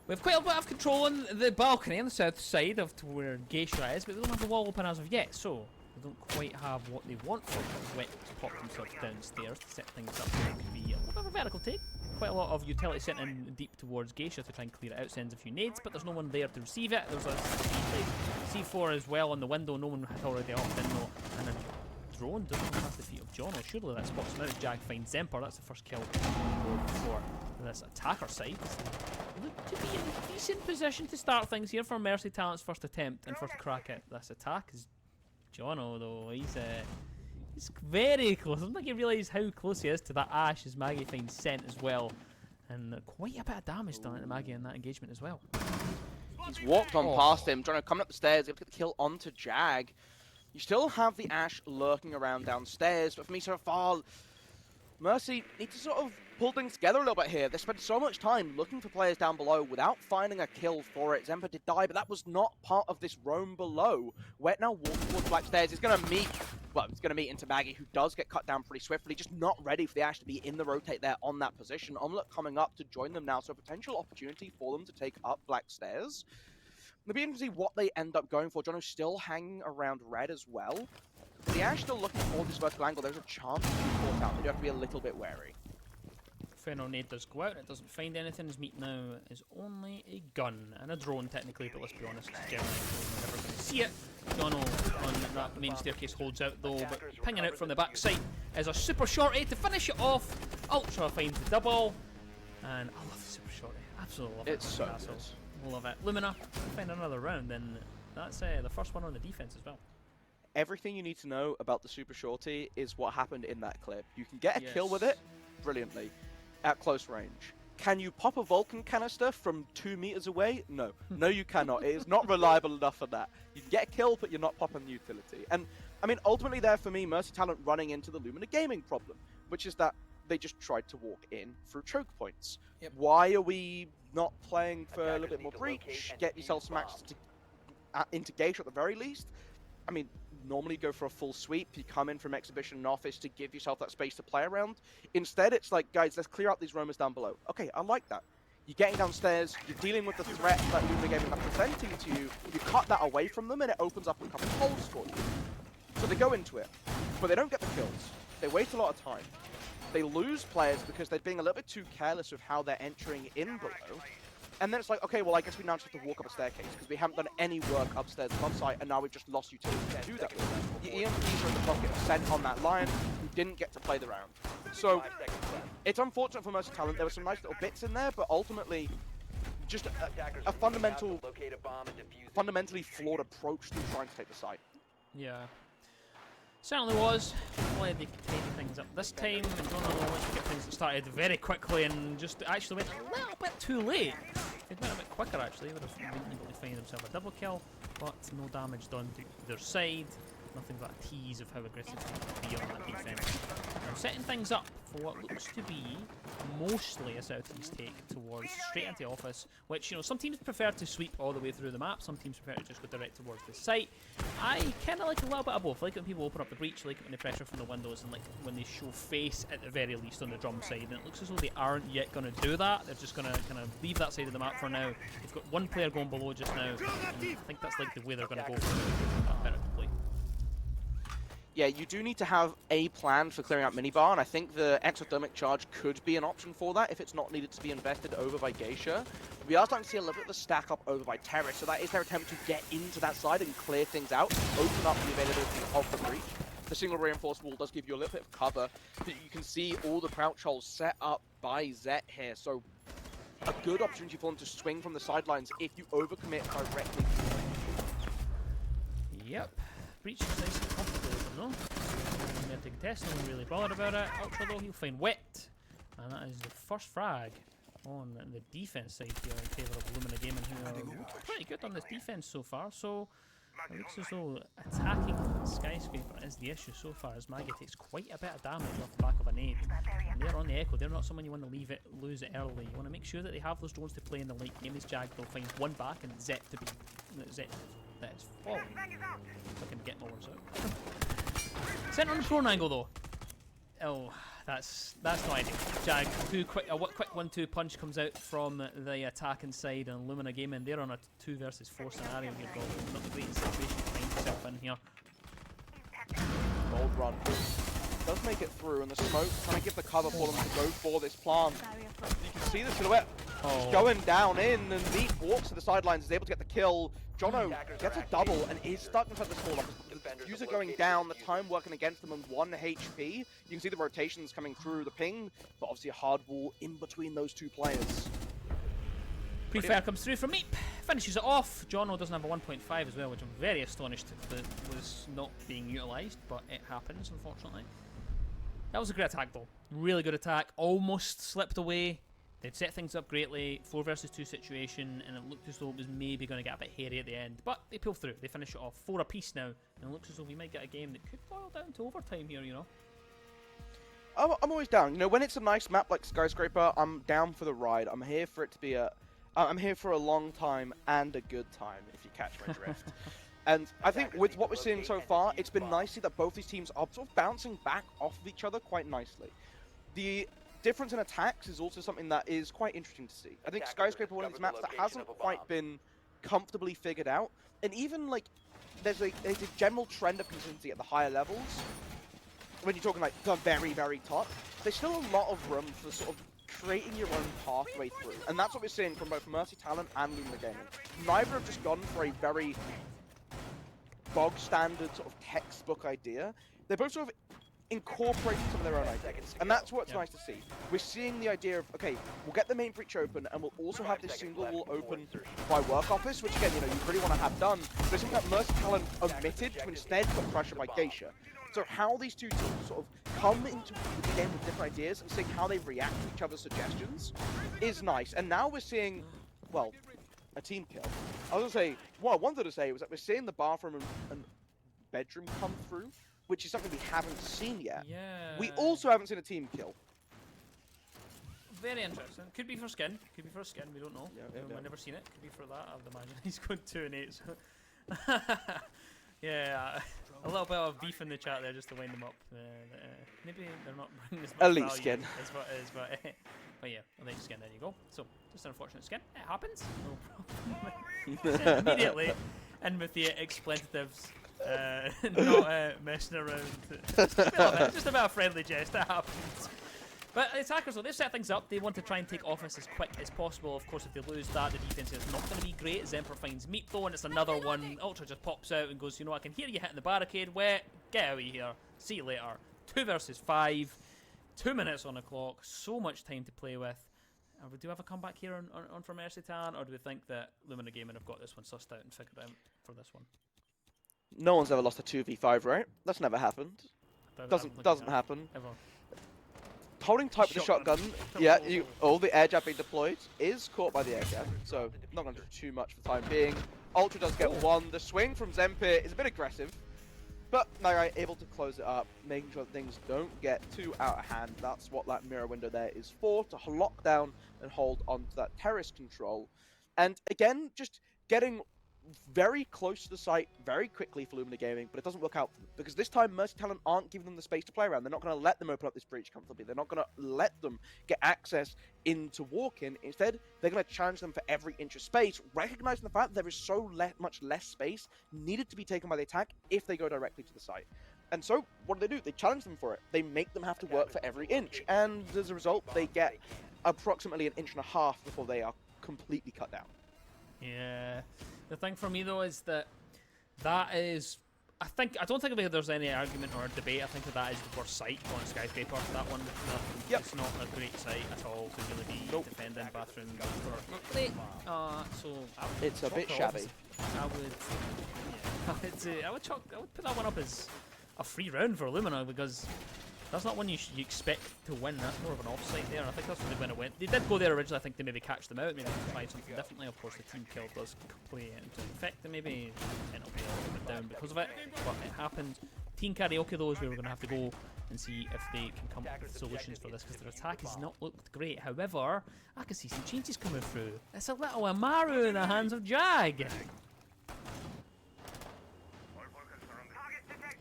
We have quite a bit of control on the balcony on the south side of where Geisha is, but we don't have the wall open as of yet, so they don't quite have what they want for it. Wet to pop themselves downstairs to set things up. It could be a little bit of a vertical take. Quite a lot of utility sent in deep towards Geisha to try and clear it out, sends a few nades, but there's no one there to receive it. There's a C4 as well on the window, no one had already opted in though, and a drone doesn't pass the feet of Jono. Surely that spots him out. Jag finds Zemper, that's the first kill for this attacker side. Look to be in a decent position to start things here for Mercy Talent's first attempt and first crack at this attack is Jono though. He's very close. I don't think he realised how close he is to that Ash as Maggie finds Scent as well. And quite a bit of damage done to Maggie in that engagement as well. He's walked on past him, trying to come up the stairs, able to get the kill onto Jag. You still have the Ash lurking around downstairs, but for me so far, Mercy need to sort of pull things together a little bit here. They spent so much time looking for players down below without finding a kill for it. Zemper did die, but that was not part of this roam below. Wet now walking towards Black Stairs. He's going to meet into Maggie, who does get cut down pretty swiftly, just not ready for the Ash to be in the rotate there on that position. Omelette coming up to join them now, so a potential opportunity for them to take up Black Stairs. It'll be interesting to see what they end up going for. Jono's still hanging around red as well. The Ash still looking for this vertical angle. There's a chance to be caught out. They do have to be a little bit wary. Inferno nade does go out, it doesn't find anything. His meat now is only a gun and a drone technically, but let's be honest, generally we're never going to see it. Jono on that main staircase holds out though, but pinging out from the back side is a super shorty to finish it off. Ultra finds the double, and I love the super shorty. Absolutely love it. It's so good. Love it. Lumina find another round, and that's the first one on the defense as well. Everything you need to know about the super shorty is what happened in that clip. You can get a kill with it brilliantly at close range. Can you pop a Vulcan canister from 2 meters away? No. No, you cannot. It is not reliable enough for that. You can get a kill, but you're not popping the utility. And, I mean, ultimately there for me, Mercy Talent running into the Lumina gaming problem, which is that they just tried to walk in through choke points. Yep. Why are we not playing for a little bit more breach? Get yourself some access into Geisha at the very least. I mean, normally go for a full sweep. You come in from Exhibition and Office to give yourself that space to play around. Instead, it's like, guys, let's clear out these roamers down below. Okay, I like that. You're getting downstairs, you're dealing with the threat that Lumina Gaming are presenting to you, you cut that away from them and it opens up a couple of holes for you. So they go into it, but they don't get the kills. They wait a lot of time. They lose players because they're being a little bit too careless with how they're entering in below. And then it's like, okay, well, I guess we now just have to walk up a staircase because we haven't done any work upstairs above site, and now we've just lost utility to do that. The EMPs are in the pocket sent on that Lion who didn't get to play the round. So it's unfortunate for Mercy Talent. There were some nice little bits in there, but ultimately just a fundamentally flawed approach to trying to take the site. Yeah. Certainly was. Hopefully they could tidy things up this time, and John managed to get things started very quickly and just actually went a little bit too late. If he'd went a bit quicker actually, he would have been able to find himself a double kill, but no damage done to either side. Nothing but a tease of how aggressive he can be on that defense. And setting things up for what looks to be mostly a southeast take towards straight into office, which, you know, some teams prefer to sweep all the way through the map, some teams prefer to just go direct towards the site. I kind of like a little bit of both. I like it when people open up the breach, I like it when they pressure from the windows, and like when they show face at the very least on the drum side. And it looks as though they aren't yet going to do that. They're just going to kind of leave that side of the map for now. They've got one player going below just now, and I think that's like the way they're going to go for it. Better to play. Yeah, you do need to have a plan for clearing out minibar, and I think the exothermic charge could be an option for that if it's not needed to be invested over by Geisha. We are starting to see a little bit of the stack up over by Terrace, so that is their attempt to get into that side and clear things out, open up the availability of the breach. The single reinforced wall does give you a little bit of cover, but you can see all the crouch holes set up by Zet here, so a good opportunity for them to swing from the sidelines if you overcommit directly. Yep. Breach is nice and comfortable with them though. They're taking test, no one really bothered about it. Ultra though, he'll find Wet. And that is the first frag on the defense side here in favour of Lumina Gaming, who are looking pretty good on this defense so far. So it looks as though attacking Skyscraper is the issue so far, as Maggie takes quite a bit of damage off the back of a nade. And they're on the Echo, they're not someone you want to lose it early. You want to make sure that they have those drones to play in the late game. As Jag, they'll find one back and Zet to be Zet that is falling. If I can get my words out. Sent on the prone angle though. Oh, that's not ideal. Jag, a quick 1-2 punch comes out from the attacking side, and Lumina Gaming, they're on a 2 versus 4 scenario here, bro. Not the greatest situation to find yourself in here. Gold run does make it through, and the smoke trying to give the cover for them to go for this plant. You can see the silhouette just going down in, and Meat walks to the sidelines, is able to get the kill. Jono gets a double and is stuck inside the small office. The user going down, the time working against them on 1 HP. You can see the rotations coming through the ping, but obviously a hard wall in between those two players. Pre-fire comes through from Meep, finishes it off. Jono doesn't have a 1.5 as well, which I'm very astonished that was not being utilised, but it happens, unfortunately. That was a great attack though. Really good attack, almost slipped away. They'd set things up greatly, 4 versus 2 situation, and it looked as though it was maybe going to get a bit hairy at the end. But they pull through, they finish it off 4 apiece now, and it looks as though we might get a game that could boil down to overtime here, you know. I'm always down. You know, when it's a nice map like Skyscraper, I'm down for the ride. I'm here for it to be I'm here for a long time and a good time, if you catch my drift. And I think with what we're seeing so far, it's been nice to see that both these teams are sort of bouncing back off of each other quite nicely. The difference in attacks is also something that is quite interesting to see. I think Skyscraper, one of these maps that hasn't quite been comfortably figured out, and even like there's a general trend of consistency at the higher levels. When you're talking like the very, very top, there's still a lot of room for sort of creating your own pathway through, and that's what we're seeing from both Mercy Talent and Lumina Gaming. Neither have just gone for a very bog standard sort of textbook idea. They're both sort of incorporating some of their own ideas, and that's what's nice to see. We're seeing the idea of, okay, we'll get the main breach open, and we'll also have this single wall open by work office, which again, you know, you really want to have done. But something that Mercy Talent omitted to instead put pressure by Geisha. So how these two teams sort of come into the game with different ideas and seeing how they react to each other's suggestions is nice. And now we're seeing, well, a team kill. I was going to say, what I wanted to say was that we're seeing the bathroom and bedroom come through, which is something we haven't seen yet. Yeah. We also haven't seen a team kill. Very interesting. Could be for skin. Could be for skin. We don't know. Yeah, We've never seen it. Could be for that. I would imagine he's going 2 and 8. So yeah, a little bit of beef in the chat there just to wind them up. Maybe they're not bringing as much Elite value skin. as what is, but yeah, elite skin. There you go. So just an unfortunate skin. It happens. No problem. Immediately, and with the expletives. Not messing around. Just a bit of friendly jest, that happens. But the attackers, though, they've set things up. They want to try and take office as quick as possible. Of course, if they lose that, the defense is not going to be great. Zemper finds Meat, though, and it's another one. Ultra just pops out and goes, you know, I can hear you hitting the barricade. Wet, get out of here. See you later. 2 versus 5. 2 minutes on the clock. So much time to play with. And we do have a comeback here on for Mercy Talent, or do we think that Lumina Gaming have got this one sussed out and figured out for this one? No one's ever lost a 2v5, right? That's never happened. Doesn't happen. Ever. Holding tight with the shotgun, yeah, all the air jab being deployed is caught by the air jab, so not going to do too much for the time being. Ultra does get one. The swing from Zemper is a bit aggressive, But they're able to close it up, making sure that things don't get too out of hand. That's what that mirror window there is for, to lock down and hold onto that terrace control. And again, just getting very close to the site very quickly for Lumina Gaming, but it doesn't work out for them, because this time Mercy Talent aren't giving them the space to play around. They're not going to let them open up this breach comfortably. They're not going to let them get access into walk-in. Instead, they're going to challenge them for every inch of space, recognizing the fact that there is so much less space needed to be taken by the attack if they go directly to the site. And so, what do? They challenge them for it. They make them have to work for every inch, and as a result, they get approximately 1.5 inches before they are completely cut down. Yeah. The thing for me though is that is, I don't think there's any argument or debate. I think that is the worst site on Skyscraper. That one, Yep. It's not a great site at all to really be defending bathrooms. So It's a bit shabby. I would put that one up as a free round for Lumina, because that's not one you expect to win. That's more of an offsite there. I think that's really when it went. They did go there originally, I think, to maybe catch them out, maybe try something differently. Of course, the team kill does play into effect, and maybe it'll be a little bit down because of it. But it happened. Team Karaoke, though, is where we're going to have to go and see if they can come up with solutions for this, because their attack has not looked great. However, I can see some changes coming through. It's a little Amaru in the hands of Jag.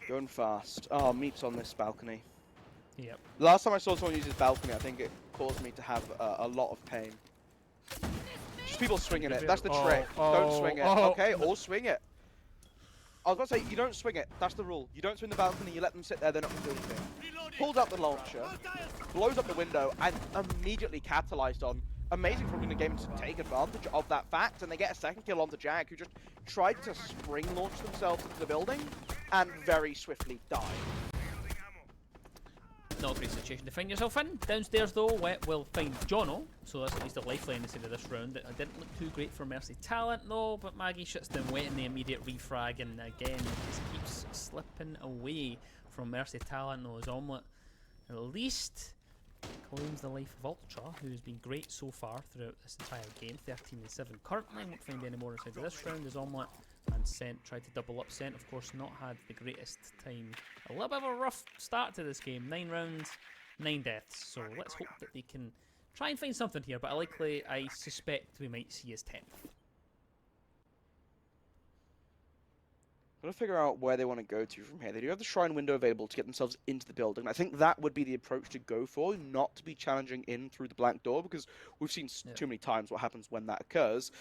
Going fast. Oh, Meat's on this balcony. Yep. Last time I saw someone use his balcony, I think it caused me to have a lot of pain. Just people swinging it. That's the trick. Don't swing it. Okay, or swing it. I was about to say, you don't swing it. That's the rule. You don't swing the balcony, you let them sit there, they're not going to do anything. Pulls out the launcher, blows up the window, and immediately capitalized on. Amazing from Lumina Gaming to take advantage of that fact, and they get a second kill onto Jag, who just tried to spring launch themselves into the building, and very swiftly died. Not a great situation to find yourself in. Downstairs though, we'll find Jono, so that's at least a lifeline instead of this round. It didn't look too great for Mercy Talent though, but Maggie shuts down waiting the immediate refrag, and again just keeps slipping away from Mercy Talent though, as Omelette at least claims the life of Ultra, who's been great so far throughout this entire game, 13-7 currently. Won't find any more inside of this round as Omelette and Scent tried to double up. Scent, of course, not had the greatest time. A little bit of a rough start to this game. 9 rounds, 9 deaths. So let's hope that they can try and find something here. But I suspect we might see his 10th. I'm going to figure out where they want to go to from here. They do have the shrine window available to get themselves into the building. I think that would be the approach to go for, not to be challenging in through the black door, because we've seen too many times what happens when that occurs.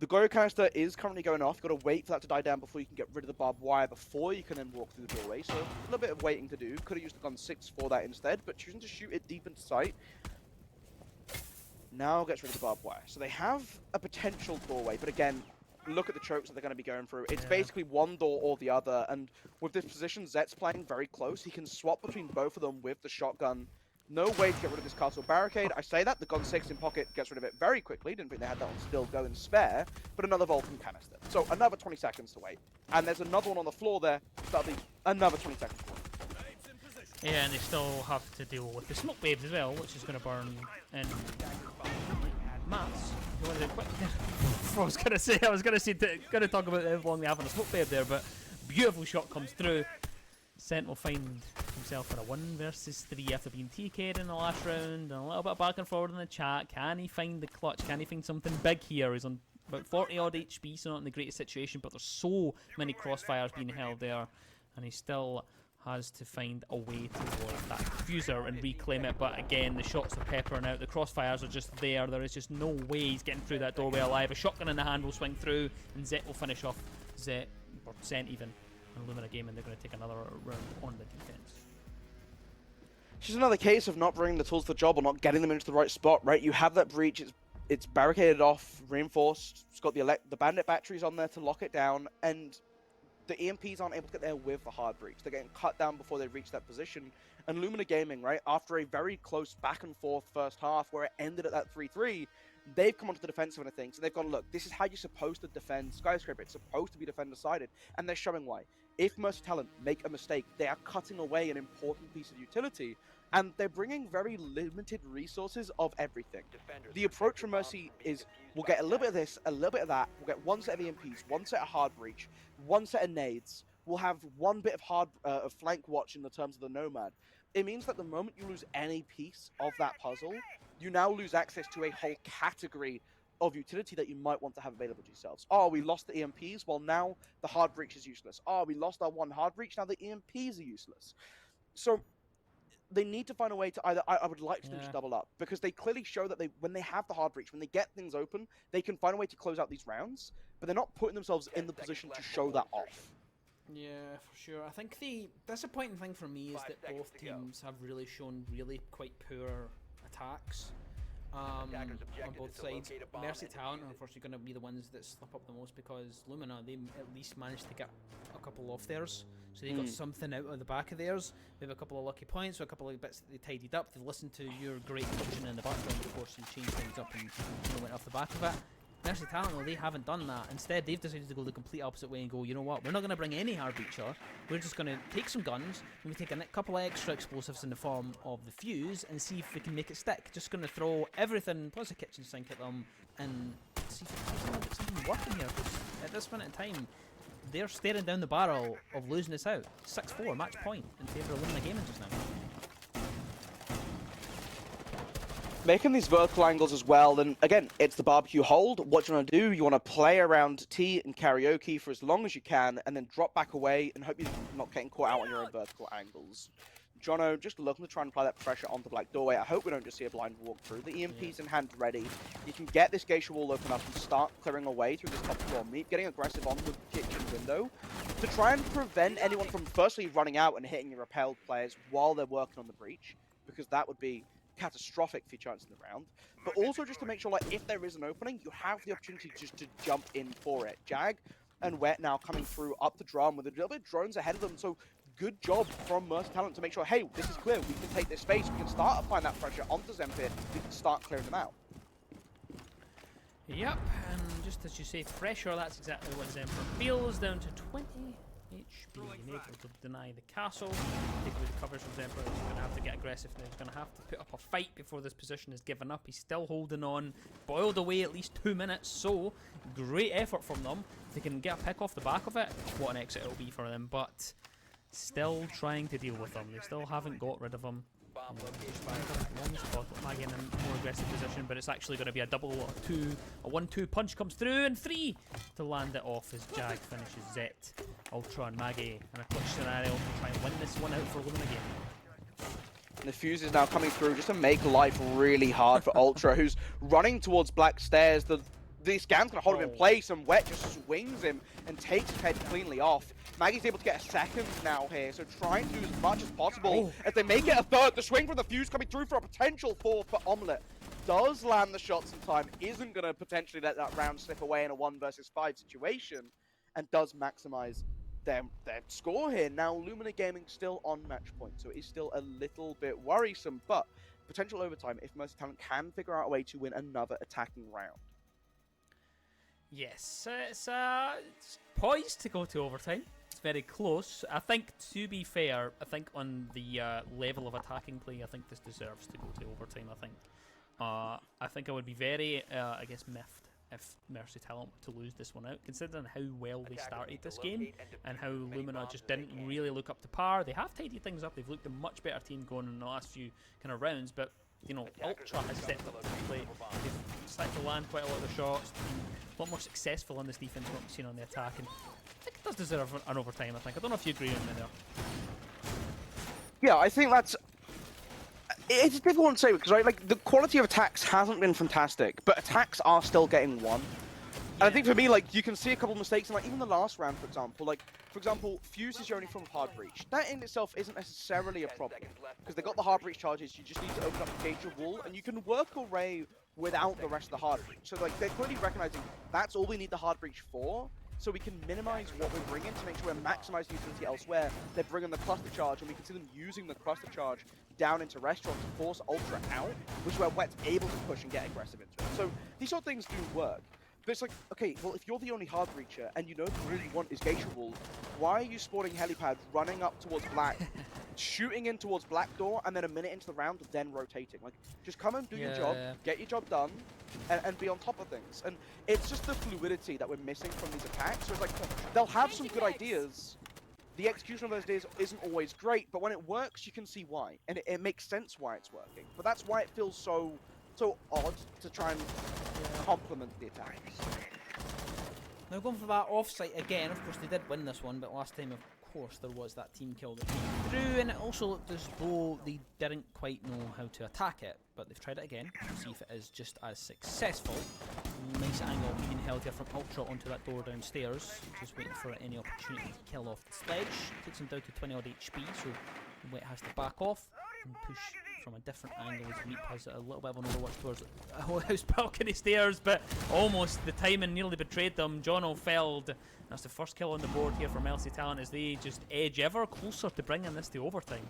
The glow canister is currently going off. You've got to wait for that to die down before you can get rid of the barbed wire, before you can then walk through the doorway. So a little bit of waiting to do. Could have used the gun 6 for that instead, but choosing to shoot it deep into sight now gets rid of the barbed wire. So they have a potential doorway, but again, look at the tropes that they're going to be going through. It's basically one door or the other, and with this position, Zet's playing very close. He can swap between both of them with the shotgun. No way to get rid of this castle barricade. I say that, the gun 6 in pocket gets rid of it very quickly. Didn't think they had that one still going spare, but another Vulcan canister. So another 20 seconds to wait. And there's another one on the floor there, so that'll be another 20 seconds to wait. Yeah, and they still have to deal with the smoke babes as well, which is going to burn in maths. You want to do it quick? I was going to talk about how long they have on a smoke babe there, but beautiful shot comes through. Scent will find himself in a 1 versus 3 after being TK'd in the last round, and a little bit back and forward in the chat. Can he find the clutch? Can he find something big here? He's on about 40 odd HP, so not in the greatest situation, but there's so many crossfires being held there, and he still has to find a way towards that diffuser and reclaim it. But again, the shots are peppering out, the crossfires are just there. There is just no way he's getting through that doorway alive. A shotgun in the hand will swing through, and Zet will finish off Zet, or Scent even, and Lumina Gaming. They're going to take another round on the defense. It's just another case of not bringing the tools to the job or not getting them into the right spot, right? You have that breach, it's barricaded off, reinforced, it's got the bandit batteries on there to lock it down, and the EMPs aren't able to get there with the hard breach. They're getting cut down before they reach that position. And Lumina Gaming, right, after a very close back and forth first half where it ended at that 3-3, they've come onto the defensive and things. So they've gone, look, this is how you're supposed to defend Skyscraper. It's supposed to be defender-sided. And they're showing why. If Mercy Talent make a mistake, they are cutting away an important piece of utility. And they're bringing very limited resources of everything. The approach from Mercy is, we'll get a little bit of this, a little bit of that. We'll get 1 set of EMPs, 1 set of hard breach, 1 set of nades, will have one bit of of flank watch in the terms of the Nomad. It means that the moment you lose any piece of that puzzle, you now lose access to a whole category of utility that you might want to have available to yourselves. Oh, we lost the EMPs, well now the hard breach is useless. Oh, we lost our one hard breach, now the EMPs are useless. So they need to find a way to either, I would like to just double up, because they clearly show that when they have the hard breach, when they get things open, they can find a way to close out these rounds, but they're not putting themselves in the position to show that off. Yeah, for sure. I think the disappointing thing for me is that both teams have really shown really quite poor attacks on both sides. Mercy Talent are unfortunately going to be the ones that slip up the most, because Lumina, they at least managed to get a couple off theirs, so they got something out of the back of theirs. They have a couple of lucky points, or a couple of bits that they tidied up. They've listened to your great coaching in the background, of course, and changed things up and went off the back of it. Mercy Talent, though, they haven't done that. Instead, they've decided to go the complete opposite way and go, you know what, we're not going to bring any hard breacher. We're just going to take some guns, and we take a couple of extra explosives in the form of the fuse, and see if we can make it stick. Just going to throw everything, plus a kitchen sink at them, and see if we can get something working here. Because at this minute in time, they're staring down the barrel of losing this out. 6-4, match point, in favour of Lumina Gaming just now. Making these vertical angles as well, then again, it's the barbecue hold. What you want to do, you want to play around T and karaoke for as long as you can, and then drop back away and hope you're not getting caught out on your own vertical angles. Jono, just looking to try and apply that pressure onto Black Doorway. I hope we don't just see a blind walk through. The EMP's in hand ready. You can get this geisha wall open up and start clearing away through this top floor meet, getting aggressive on the kitchen window to try and prevent anyone from firstly running out and hitting your repelled players while they're working on the breach, because that would be catastrophic for your chance in the round, but also just to make sure, like, if there is an opening, you have the opportunity just to jump in for it. Jag and Wet now coming through up the drum with a little bit of drones ahead of them, so good job from Mercy Talent to make sure, hey, this is clear, we can take this space, we can start applying that pressure onto Zempir, we can start clearing them out. Yep, and just as you say, pressure, that's exactly what Zempir feels, down to 20 HP. Able to deny the castle, take away the covers from Zempir. He's going to have to get aggressive now. He's going to have to put up a fight before this position is given up. He's still holding on, boiled away at least 2 minutes, so great effort from them. If they can get a pick off the back of it, what an exit it'll be for them, but still trying to deal with them. They still haven't got rid of them. One spot, Maggie in a more aggressive position, but it's actually going to be a double, a 1-2 punch comes through, and 3 to land it off as Jag finishes Zet. Ultra and Maggie in a clutch scenario to try and win this one out for Lumina Gaming. And the fuse is now coming through just to make life really hard for Ultra, who's running towards Black Stairs. The scan's going to hold him in place, and Wet just swings him and takes his head cleanly off. Maggie's able to get a second now here, so trying to do as much as possible. As they make it a third, the swing from the fuse coming through for a potential fourth, but Omelette does land the shots in time, isn't going to potentially let that round slip away in a 1 versus 5 situation, and does maximize their score here. Now, Lumina Gaming still on match point, so it is still a little bit worrisome, but potential overtime if Mercy Talent can figure out a way to win another attacking round. Yes, it's poised to go to overtime. It's very close. I think, to be fair, I think on the level of attacking play, I think this deserves to go to overtime. I think I would be very, I guess, miffed if Mercy Talent were to lose this one out, considering how well they started this game and how Lumina just didn't really look up to par. They have tidied things up. They've looked a much better team going in the last few kind of rounds, but you know, Ultra has stepped up to the plate. They've started to land quite a lot of the shots, a lot more successful on this defense than what we've seen on the attack, and I think it does deserve an overtime, I think. I don't know if you agree with me there. Yeah, I think that's... It's a difficult one to say, because right, like, the quality of attacks hasn't been fantastic, but attacks are still getting won. And I think for me, like, you can see a couple of mistakes in, like, even the last round, for example. Like, for example, Fuse is your only form of hard breach. That in itself isn't necessarily a problem, because they got the hard breach charges. You just need to open up the Geisha wall, and you can work array without the rest of the hard breach. So, like, they're clearly recognizing that's all we need the hard breach for, so we can minimize what we're bringing to make sure we're maximizing utility elsewhere. They're bringing the cluster charge, and we can see them using the cluster charge down into restaurant to force Ultra out, which is where Wet's able to push and get aggressive into it. So these sort of things do work. But it's like, okay, well, if you're the only hard breacher and you know all you want is Geisha Wall, why are you spawning helipad, running up towards Black, shooting in towards Black Door, and then a minute into the round, then rotating? Like, just come and do your job, get your job done, and be on top of things. And it's just the fluidity that we're missing from these attacks. So it's like, they'll have some good ideas, the execution of those days isn't always great, but when it works, you can see why, and it makes sense why it's working. But that's why it feels so odd to try and complement the attacks. Now going for that offsite again, of course they did win this one, but last time of course there was that team kill that came through, and it also looked as though they didn't quite know how to attack it, but they've tried it again to see if it is just as successful. Nice angle being held here from Ultra onto that door downstairs, just waiting for any opportunity to kill off the sledge. Takes him down to 20 odd HP, so Wet has to back off and push from a different angle as Meep has a little bit of an overwatch towards a whole house balcony stairs, but almost the timing nearly betrayed them. Jono felled. That's the first kill on the board here for Mercy Talent as they just edge ever closer to bringing this to overtime.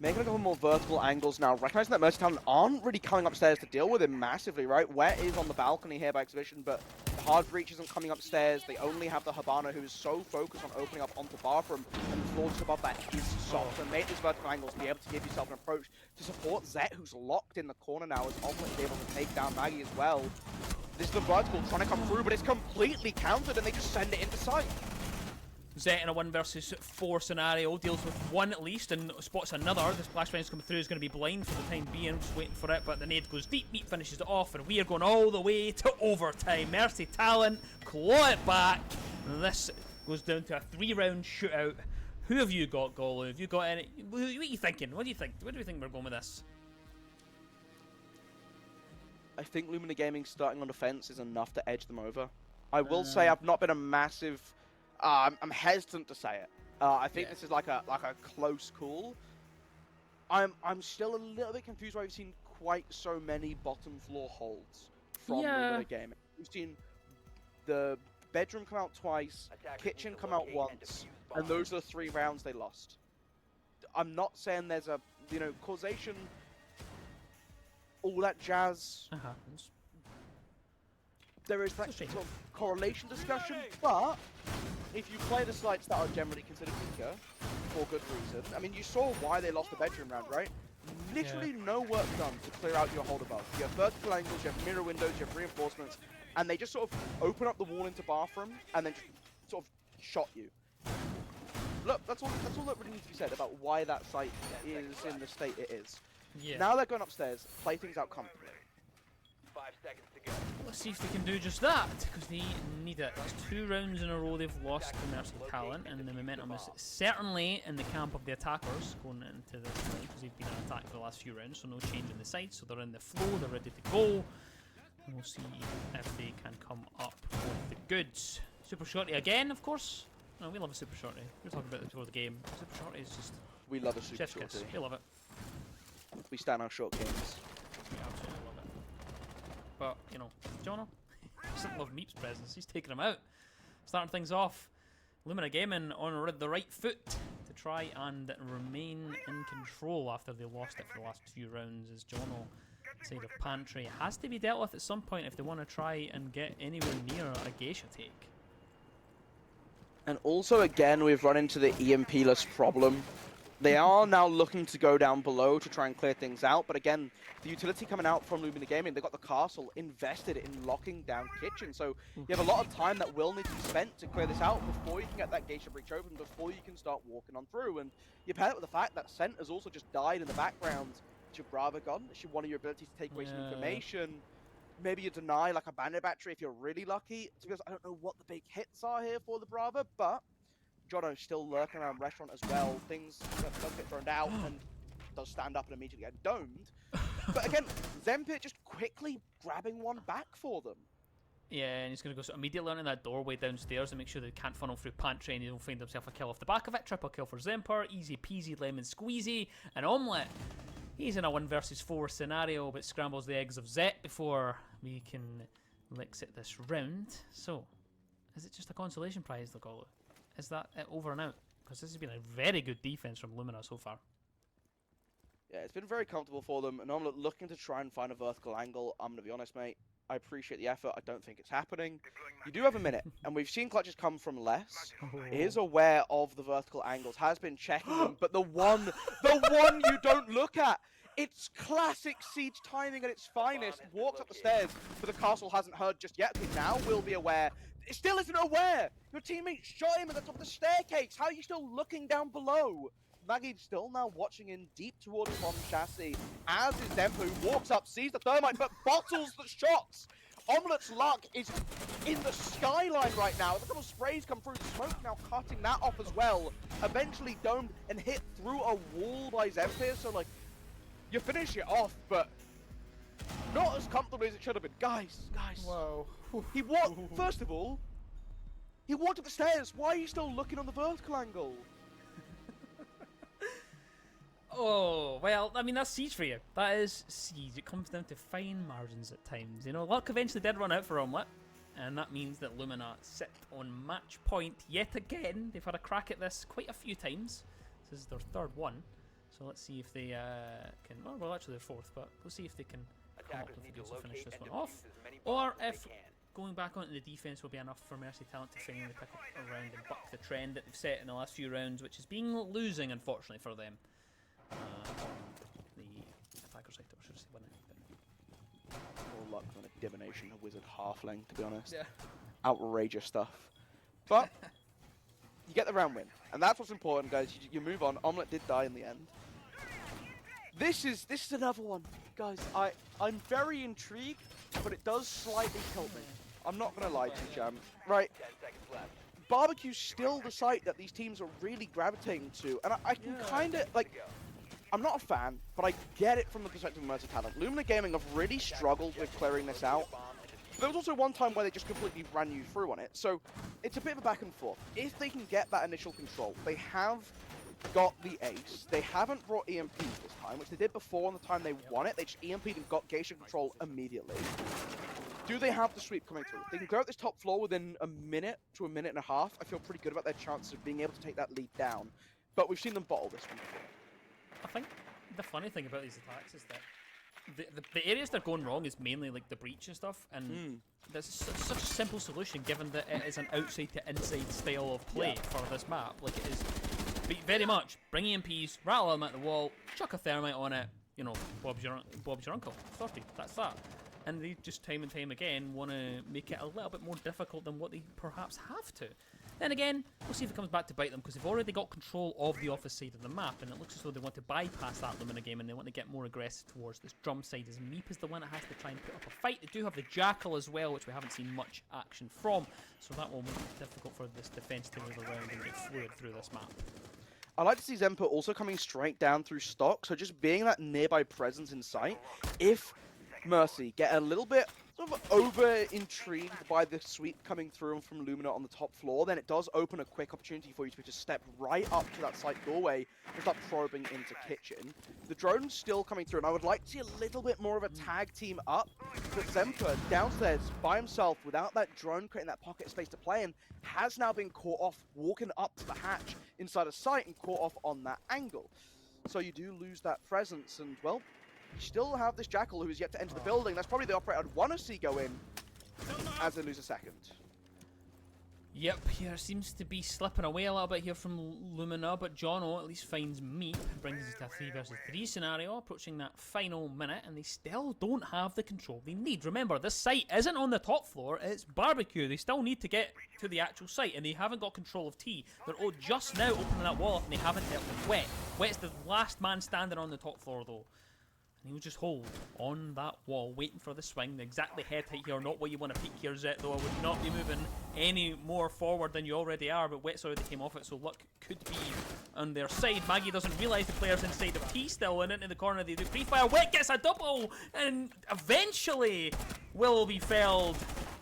Making a couple more vertical angles now, recognizing that Mercy Talent aren't really coming upstairs to deal with him massively, right? Wet is on the balcony here by exhibition, but the hard breach isn't coming upstairs. They only have the Habana, who is so focused on opening up onto bathroom, and the floor just above that is soft. So make these vertical angles, be able to give yourself an approach to support Zet, who's locked in the corner now, as Omelette is able to take down Maggie as well. This is the vertical trying to come through, but it's completely countered, and they just send it into sight. Zet in a 1 versus 4 scenario deals with one at least and spots another. This flashbang's coming through is going to be blind for the time being, just waiting for it, but the nade goes deep. Meep finishes it off, and we are going all the way to overtime. Mercy Talent claw it back. And this goes down to a 3-round shootout. Who have you got, Golo? Have you got any? What are you thinking? What do you think? Where do you think we're going with this? I think Lumina Gaming starting on defense is enough to edge them over. I will say I've not been a massive. I'm hesitant to say it. I think this is like a close call. I'm still a little bit confused why we've seen quite so many bottom floor holds from Lumina Gaming. We've seen the bedroom come out twice, kitchen come out once, and those are the 3 rounds they lost. I'm not saying there's a causation, all that jazz. Happens. There is that sort of correlation discussion, but if you play the sites that are generally considered weaker, for good reason, I mean, you saw why they lost the bedroom round, right? Literally no work done to clear out your hold above. You have vertical angles, you have mirror windows, you have reinforcements, and they just sort of open up the wall into bathroom and then sort of shot you. Look, that's all that really needs to be said about why that site is in the state it is. Yeah. Now they're going upstairs, play things out comfortably. 5 seconds to go. Let's see if they can do just that, because they need it. That's 2 rounds in a row they've lost to Mercy Talent, and the momentum is certainly in the camp of the attackers going into this fight, because they've been on attack for the last few rounds, so no change in the side, so they're in the flow, they're ready to go. And we'll see if they can come up with the goods. Super Shorty again, of course. No, we love a Super Shorty. We were talking about it before the game. Super Shorty is just We love a super chef's shorty. kiss. We love it. We stand our short games. We absolutely love it. But, Jono doesn't love Meep's presence. He's taking him out. Starting things off. Lumina Gaming on the right foot to try and remain in control after they lost it for the last 2 rounds, as Jono side of Pantry has to be dealt with at some point if they want to try and get anywhere near a Geisha take. And also, again, we've run into the EMP-less problem. They are now looking to go down below to try and clear things out, but again, the utility coming out from Lumina Gaming, they've got the castle invested in locking down kitchen, so you have a lot of time that will need to be spent to clear this out before you can get that Geisha breach open, before you can start walking on through. And you pair it with the fact that Scent has also just died in the background. Is your Brava gone? Is one of your abilities to take away some information? Maybe you deny like a bandit battery if you're really lucky. To be honest, I don't know what the big hits are here for the Brava, but Jono's still lurking around restaurant as well. Things does get thrown out and does stand up and immediately get domed. But again, Zempit just quickly grabbing one back for them. Yeah, and he's going to go immediately onto that doorway downstairs and make sure they can't funnel through Pantry and he'll find himself a kill off the back of it. Triple kill for Zemper, easy peasy lemon squeezy, and Omelette. He's in a 1 versus 4 scenario, but scrambles the eggs of Zet before we can exit this round. So, is it just a consolation prize, Lagolo? Is that it over and out? Because this has been a very good defense from Lumina so far. Yeah, it's been very comfortable for them, and I'm looking to try and find a vertical angle. I'm going to be honest, mate. I appreciate the effort. I don't think it's happening. You do have a minute, and we've seen clutches come from less. He is aware of the vertical angles, has been checking them, but the one you don't look at It's classic Siege timing at its finest. Walks up the stairs, but the castle hasn't heard just yet. He now will be aware. It still isn't aware! Your teammate shot him at the top of the staircase! How are you still looking down below? Maggie still now watching in deep towards the bomb chassis, as is Dempo, who walks up, sees the thermite, but bottles the shots! Omelet's luck is in the skyline right now. A couple of sprays come through, smoke now cutting that off as well. Eventually domed and hit through a wall by Zempir, so like, you finish it off, but not as comfortably as it should have been. Guys. Whoa. He walked, first of all, he walked up the stairs. Why are you still looking on the vertical angle? Oh, well, I mean, that's Siege for you. That is Siege. It comes down to fine margins at times. You know, luck eventually did run out for Omelette, and that means that Lumina sit on match point yet again. They've had a crack at this quite a few times. This is their third one. So let's see if they can... Well, actually, their fourth, but we'll see if they can come up with the goods to finish this one off. Or if going back onto the defense will be enough for Mercy Talent to finally pick up a round and buck the trend that they've set in the last few rounds, which is being losing, unfortunately, for them. The attacker side, I should say, winning. More luck than a divination, a wizard halfling, to be honest. Yeah. Outrageous stuff. But you get the round win, and that's what's important, guys. You move on. Omelette did die in the end. This is another one, guys. I'm very intrigued, but it does slightly tilt me. I'm not gonna lie to you, Jam. Right. 10 seconds left. Barbecue's still the site that these teams are really gravitating to, and I can kind of like. I'm not a fan, but I get it from the perspective of Mercy Talent. Lumina Gaming have really struggled with clearing this out. There was also one time where they just completely ran you through on it, so it's a bit of a back and forth. If they can get that initial control, they have got the ace. They haven't brought EMPs this time, which they did before on the time they won it. They just EMP'd and got Geisha control immediately. Do they have the sweep coming through? They can go out this top floor within a minute to a minute and a half. I feel pretty good about their chances of being able to take that lead down, but we've seen them bottle this one before. I think the funny thing about these attacks is that the areas they're going wrong is mainly like the breach and stuff, and there's such a simple solution given that it is an outside to inside style of play for this map. Like it is very much bring EMPs, rattle them at the wall, chuck a thermite on it, you know, Bob's your uncle, sorted, that's that. And they just time and time again want to make it a little bit more difficult than what they perhaps have to. Then again, we'll see if it comes back to bite them, because they've already got control of the office side of the map, and it looks as though they want to bypass that Lumina game and they want to get more aggressive towards this drum side, as Meep is the one that has to try and put up a fight. They do have the Jackal as well, which we haven't seen much action from, so that will make it difficult for this defense to move around and get fluid through this map. I like to see Zempo also coming straight down through stock, so just being that nearby presence in sight. If Mercy get a little bit sort of over-intrigued by the sweep coming through from Lumina on the top floor, then it does open a quick opportunity for you to just step right up to that side doorway and start probing into kitchen. The drone's still coming through, and I would like to see a little bit more of a tag team up. But Zempa downstairs by himself without that drone creating that pocket space to play in has now been caught off walking up to the hatch inside a sight and caught off on that angle. So you do lose that presence, and well, you still have this Jackal who is yet to enter the building. That's probably the operator I'd want to see go in as they lose a second. Yep, here seems to be slipping away a little bit here from Lumina, but Jono at least finds Meep, brings us to a 3 versus 3 scenario, approaching that final minute, and they still don't have the control they need. Remember, this site isn't on the top floor, it's barbecue. They still need to get to the actual site, and they haven't got control of T. They're all just now opening that wall up, and they haven't dealt with Wet. Wet's the last man standing on the top floor, though. And he'll just hold on that wall, waiting for the swing. Exactly head height here, not what you want to peek here, Zet, though. I would not be moving any more forward than you already are, but Wet's already came off it, so luck could be on their side. Maggie doesn't realise the player's inside of T still, and into the corner they do free fire. Wet gets a double, and eventually will be felled.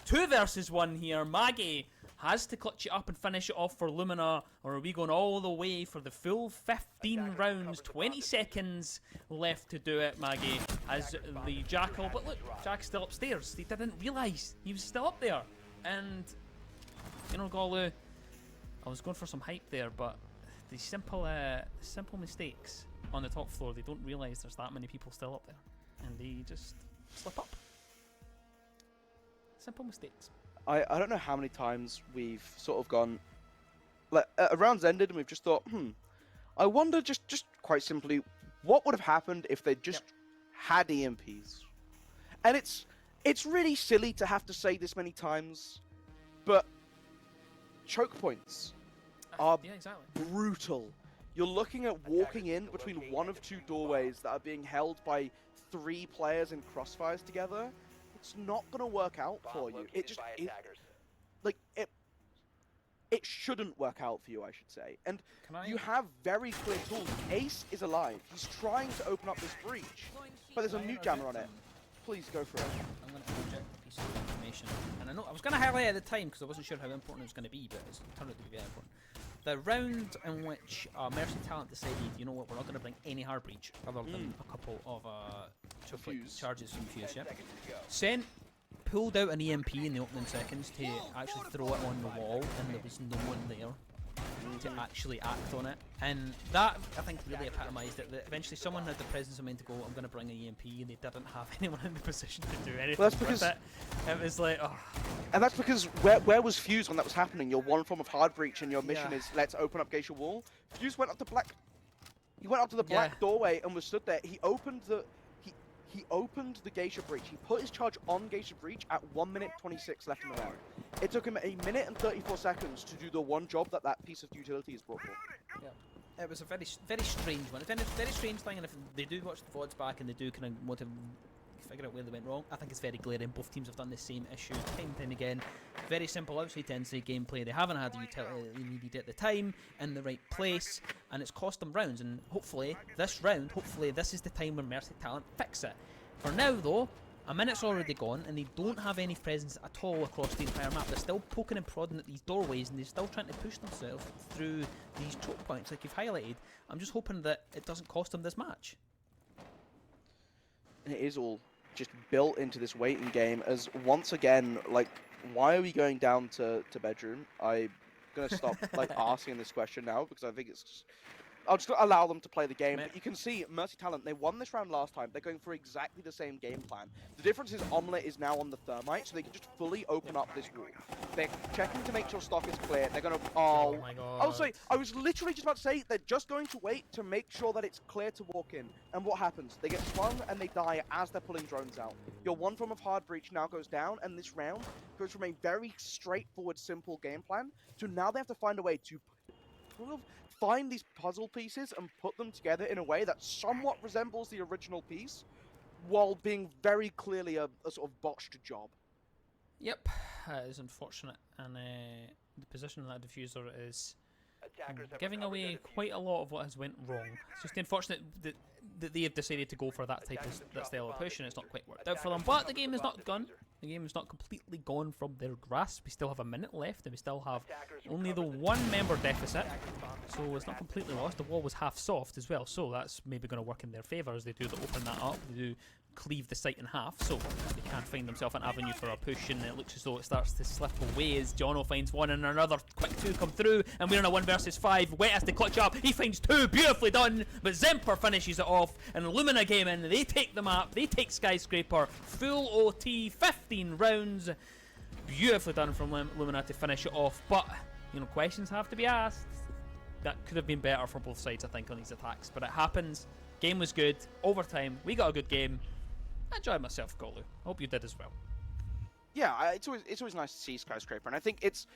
2 versus 1 here. Maggie has to clutch it up and finish it off for Lumina, or are we going all the way for the full 15 rounds, 20 seconds left to do it, Maggie, as the Jackal, but look, Jack's still upstairs, he didn't realise he was still up there, and, you know, Golu, I was going for some hype there, but the simple mistakes on the top floor, they don't realise there's that many people still up there, and they just slip up. Simple mistakes. I don't know how many times we've sort of gone, like, a round's ended and we've just thought, I wonder just quite simply, what would have happened if they just had EMPs? And it's really silly to have to say this many times, but choke points are Yeah, exactly. brutal. You're looking at walking in between one of two doorways that are being held by 3 players in crossfires together. It's not going to work out for you. It just it shouldn't work out for you, I should say. And you have very clear tools. Ace is alive. He's trying to open up this breach, but there's a mute jammer on it. Please go for it. I'm going to interject a piece of information. And I know I was going to highlight it at the time because I wasn't sure how important it was going to be, but it's turned out to be very important. The round in which Mercy Talent decided, you know what, we're not going to bring any hard breach other than a couple of charges from Fuse, yeah? Sen pulled out an EMP in the opening seconds to actually throw it on the wall, and there was no one there to actually act on it. And that, I think, really epitomised it, that eventually someone had the presence of mind to go, I'm going to bring an EMP, and they didn't have anyone in the position to do anything Well, that's because with it. It was like, oh. And that's because where was Fuse when that was happening? Your one form of hard breach and your mission is let's open up Geisha Wall. Fuse went up to black. He went up to the black doorway and was stood there. He opened the Geisha breach. He put his charge on Geisha breach at 1 minute 26 left in the round. It took him 1 minute and 34 seconds to do the one job that piece of utility is brought for. Yeah. It was a very strange one. It's a very strange thing, and if they do watch the VODs back and they do kind of want to figure out where they went wrong, I think it's very glaring. Both teams have done the same issue time and time again. Very simple outside to inside gameplay. They haven't had the utility they needed at the time, in the right place, and it's cost them rounds. And hopefully this is the time when Mercy Talent fix it. For now though, a minute's already gone and they don't have any presence at all across the entire map. They're still poking and prodding at these doorways and they're still trying to push themselves through these choke points like you've highlighted. I'm just hoping that it doesn't cost them this match. And it is all just built into this waiting game as once again, like, why are we going down to bedroom? I'm going to stop asking this question now because I think it's just, I'll just allow them to play the game. But you can see Mercy Talent, they won this round last time. They're going for exactly the same game plan. The difference is Omelette is now on the thermite, so they can just fully open up this wall. They're checking to make sure stock is clear. They're going to... Oh my god. I was literally just about to say, they're just going to wait to make sure that it's clear to walk in. And what happens? They get swung and they die as they're pulling drones out. Your one form of hard breach now goes down, and this round goes from a very straightforward, simple game plan to now they have to find a way to sort of find these puzzle pieces and put them together in a way that somewhat resembles the original piece, while being very clearly a sort of botched job. Yep, it is unfortunate, and the position of that diffuser is giving away quite a lot of what has went wrong. It's just unfortunate that they have decided to go for that type of that style of push, and it's not quite worked out for them. But the game is not gone. The game is not completely gone from their grasp. We still have a minute left, and we still have only the 1 member deficit, so it's not completely lost. The wall was half soft as well, so that's maybe going to work in their favour as they do open that up. They do cleave the site in half, so they can find themselves an avenue for a push, and it looks as though it starts to slip away as Jono finds one and another quick 2 come through, and we're in a 1 versus 5. Wet has to clutch up, he finds 2, beautifully done, but Zemper finishes it off, and Lumina came in, they take the map, they take Skyscraper, full OT, 15 rounds, beautifully done from Lumina to finish it off. But, you know, questions have to be asked. That could have been better for both sides, I think, on these attacks, but it happens. Game was good, overtime, we got a good game. I enjoyed myself, Golu. Hope you did as well. Yeah, it's always nice to see Skyscraper, and I think it's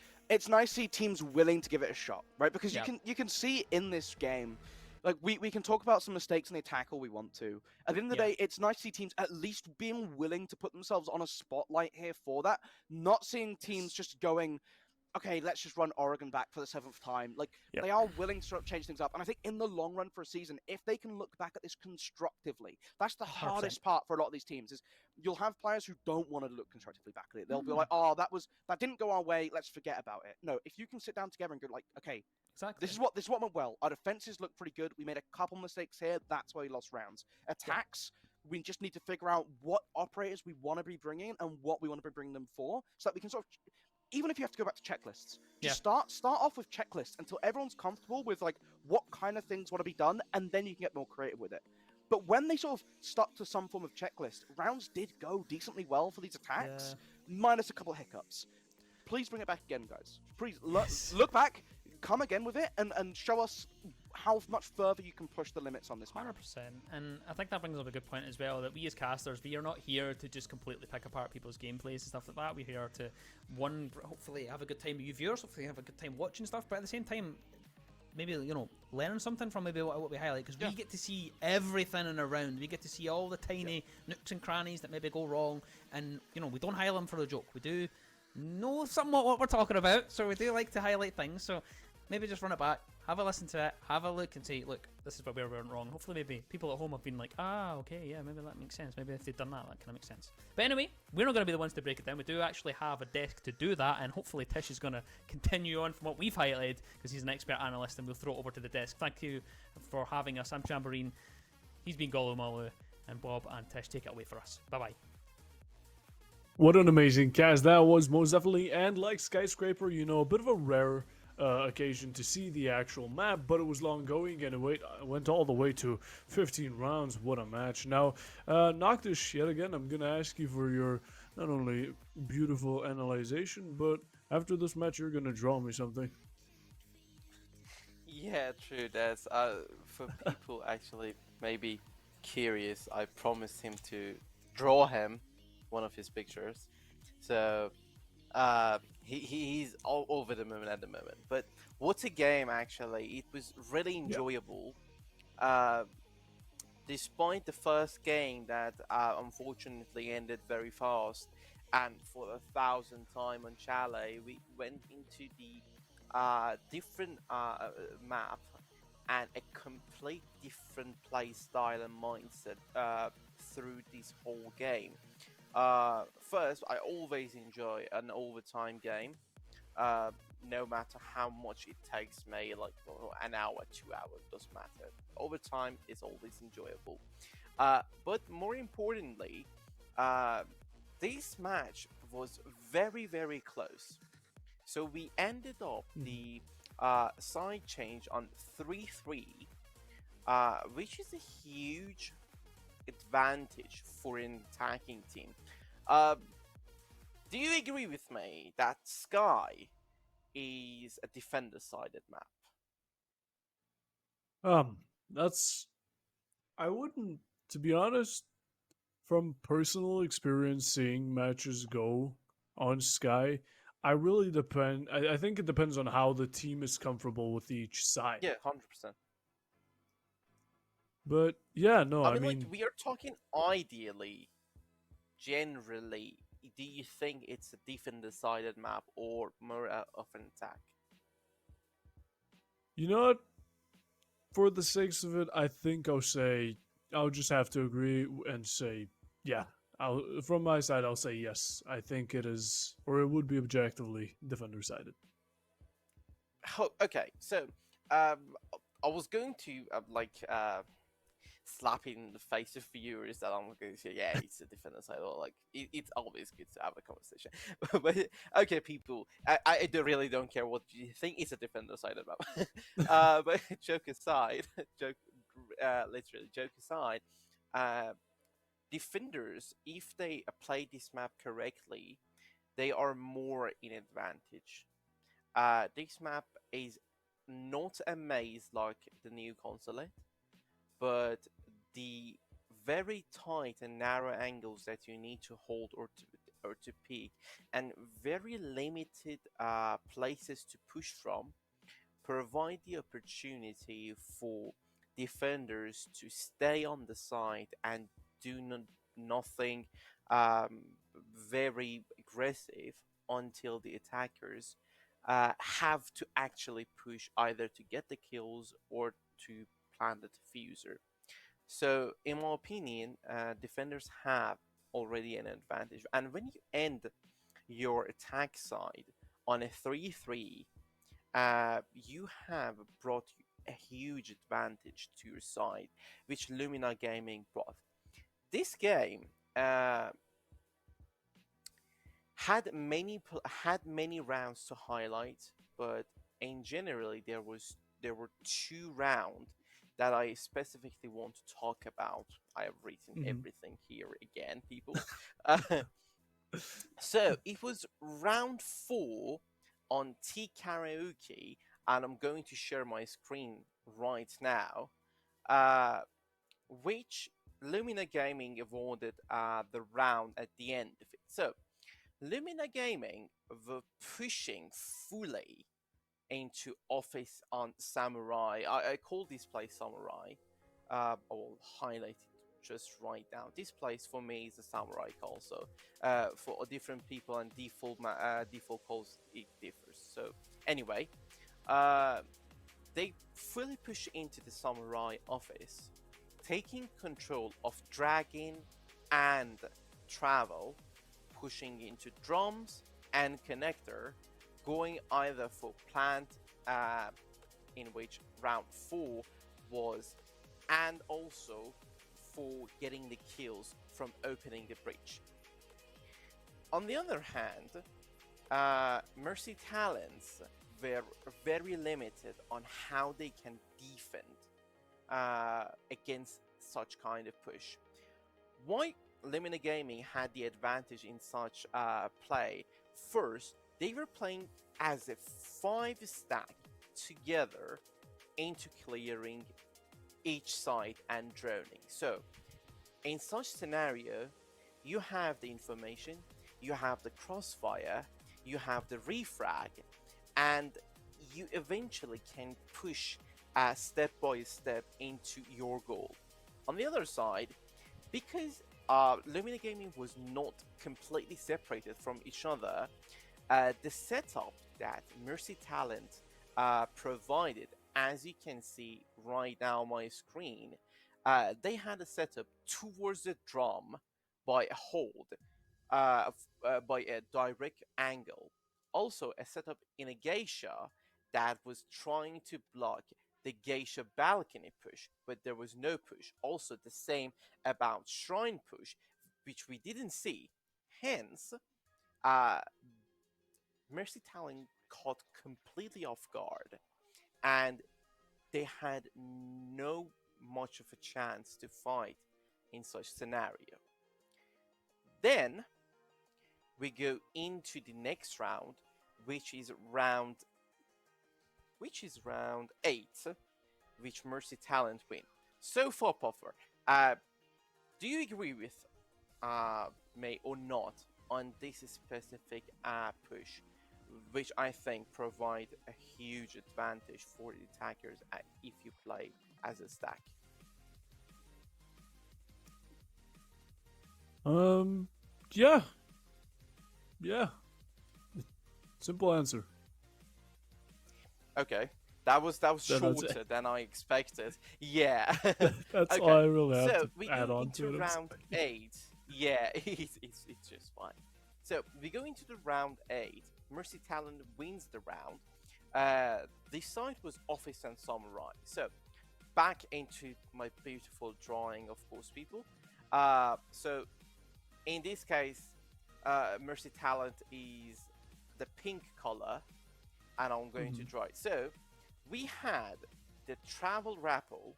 nice to see teams willing to give it a shot, right? Because you can see in this game, like we can talk about some mistakes in the attack all we want to. At the end of the day, it's nice to see teams at least being willing to put themselves on a spotlight here for that, not seeing teams just going, okay, let's just run Oregon back for the 7th time. Like, they are willing to sort of change things up. And I think in the long run for a season, if they can look back at this constructively, that's the hardest part for a lot of these teams, is you'll have players who don't want to look constructively back at it. They'll be like, oh, that didn't go our way, let's forget about it. No, if you can sit down together and go like, okay, exactly. this is what went well. Our defenses look pretty good. We made a couple mistakes here. That's why we lost rounds. Attacks, we just need to figure out what operators we want to be bringing and what we want to be bringing them for, so that we can sort of... Even if you have to go back to checklists, just start off with checklists until everyone's comfortable with like what kind of things want to be done, and then you can get more creative with it. But when they sort of stuck to some form of checklist, rounds did go decently well for these attacks, minus a couple of hiccups. Please bring it back again, guys. Please look back, come again with it, and show us how much further you can push the limits on this map. 100%. And I think that brings up a good point as well, that we as casters, we are not here to just completely pick apart people's gameplays and stuff like that. We're here to, hopefully have a good time with you viewers, hopefully have a good time watching stuff, but at the same time, maybe, you know, learn something from maybe what we highlight, because we get to see everything in a round. We get to see all the tiny nooks and crannies that maybe go wrong, and, you know, we don't highlight them for a joke. We do know somewhat what we're talking about, so we do like to highlight things. So maybe just run it back, have a listen to it, have a look and say, look, this is where we went wrong. Hopefully maybe people at home have been like, okay, yeah, maybe that makes sense. Maybe if they've done that kind of makes sense. But anyway, we're not going to be the ones to break it down. We do actually have a desk to do that, and hopefully Tish is going to continue on from what we've highlighted, because he's an expert analyst, and we'll throw it over to the desk. Thank you for having us. I'm Chamberine, he's been Golu Malu, and Bob and Tish, take it away for us. Bye-bye. What an amazing cast that was, most definitely. And like Skyscraper, you know, a bit of a rare occasion to see the actual map, but it was long going, and it went all the way to 15 rounds. What a match. Now, Noctish, yet again, I'm going to ask you for your not only beautiful analyzation, but after this match, you're going to draw me something. Yeah, true. That's for people actually maybe curious. I promised him to draw him one of his pictures, so he's all over the moon at the moment. But what a game! Actually, it was really enjoyable. Despite the first game that unfortunately ended very fast, and for the 1,000th time on Chalet, we went into the different map and a complete different play style and mindset through this whole game. First, I always enjoy an overtime game, no matter how much it takes me, like an hour, 2 hours, doesn't matter. Overtime is always enjoyable. But more importantly, this match was very, very close. So we ended up the side change on 3-3, which is a huge advantage for an attacking team. Do you agree with me that Sky is a defender-sided map? I wouldn't, to be honest, from personal experience seeing matches go on Sky, I think it depends on how the team is comfortable with each side. Yeah, 100%. But yeah, no, I mean, like, we are talking ideally, generally. Do you think it's a defender-sided map or more of an attack? You know what? For the sakes of it, I think I'll just have to agree and say, yeah. From my side, I'll say yes. I think it is, or it would be objectively defender-sided. Oh, okay, so I was going to slap in the face of viewers that I'm going to say, yeah, it's a defender side, or like it's always good to have a conversation. But okay, people, I really don't care what you think. It's a defender side map. But joke aside, literally joke aside, defenders, if they play this map correctly, they are more in advantage. This map is not a maze like the new console, but the very tight and narrow angles that you need to hold or to pick, and very limited places to push from, provide the opportunity for defenders to stay on the side and do nothing very aggressive until the attackers have to actually push either to get the kills or to plant the diffuser. So, in my opinion, defenders have already an advantage. And when you end your attack side on a 3-3, you have brought a huge advantage to your side, which Lumina Gaming brought. This game had many rounds to highlight, but in generally there were 2 rounds that I specifically want to talk about. I have written everything here again, people. So it was round 4 on T Karaoke, and I'm going to share my screen right now, uh, which Lumina Gaming awarded the round at the end of it. So, Lumina Gaming were pushing fully into Office on Samurai. I call this place Samurai. I will highlight it just right now. This place for me is a Samurai call. So for different people and default calls it differs. So anyway, uh, they fully push into the Samurai office, taking control of Dragon and Travel, pushing into Drums and Connector, going either for Plant, in which round 4 was, and also for getting the kills from opening the breach. On the other hand, Mercy Talents were very limited on how they can defend against such kind of push. Why Lumina Gaming had the advantage in such play? First, they were playing as a 5 stack together into clearing each side and droning. So, in such scenario, you have the information, you have the crossfire, you have the refrag, and you eventually can push step by step into your goal. On the other side, because Lumina Gaming was not completely separated from each other, the setup that Mercy Talent provided, as you can see right now on my screen, they had a setup towards the drum by a hold, by a direct angle. Also, a setup in a geisha that was trying to block the geisha balcony push, but there was no push. Also, the same about shrine push, which we didn't see. Hence, uh, Mercy Talon caught completely off guard, and they had no much of a chance to fight in such scenario. Then we go into the next round, which is round 8, which Mercy Talent win. So far, Puffer, do you agree with May or not on this specific push, which I think provide a huge advantage for the attackers if you play as a stack? Yeah. Yeah. Simple answer. Okay, that was That's it. shorter than I expected. Yeah. That's Okay, all I really have so to we add go on to into it. round 8. Yeah, it's just fine. So we go into the round 8. Mercy Talon wins the round. This side was Office and Samurai. So back into my beautiful drawing, of course, people. So in this case, Mercy Talent is the pink color, and I'm going to draw it. So we had the Travel Rappel.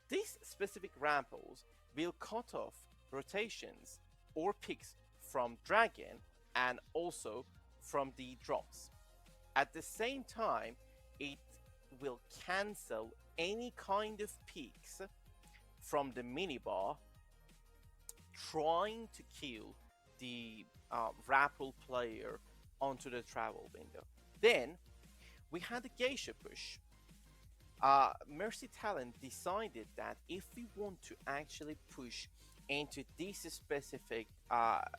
These specific rappels will cut off rotations or picks from Dragon and also from the drops. At the same time, it will cancel any kind of peaks from the minibar, trying to kill the Rappel player onto the travel window. Then we had a geisha push. Mercy Talent decided that if we want to actually push into this specific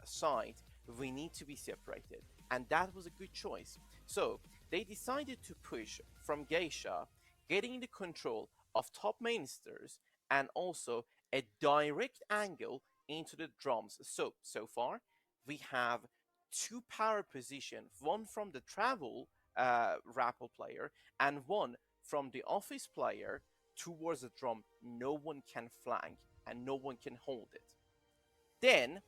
site, we need to be separated, and that was a good choice. So they decided to push from geisha, getting the control of top mainsters and also a direct angle into the drums. So far we have 2 power positions, one from the travel rappel player and one from the office player towards the drum. No one can flank and no one can hold it. Then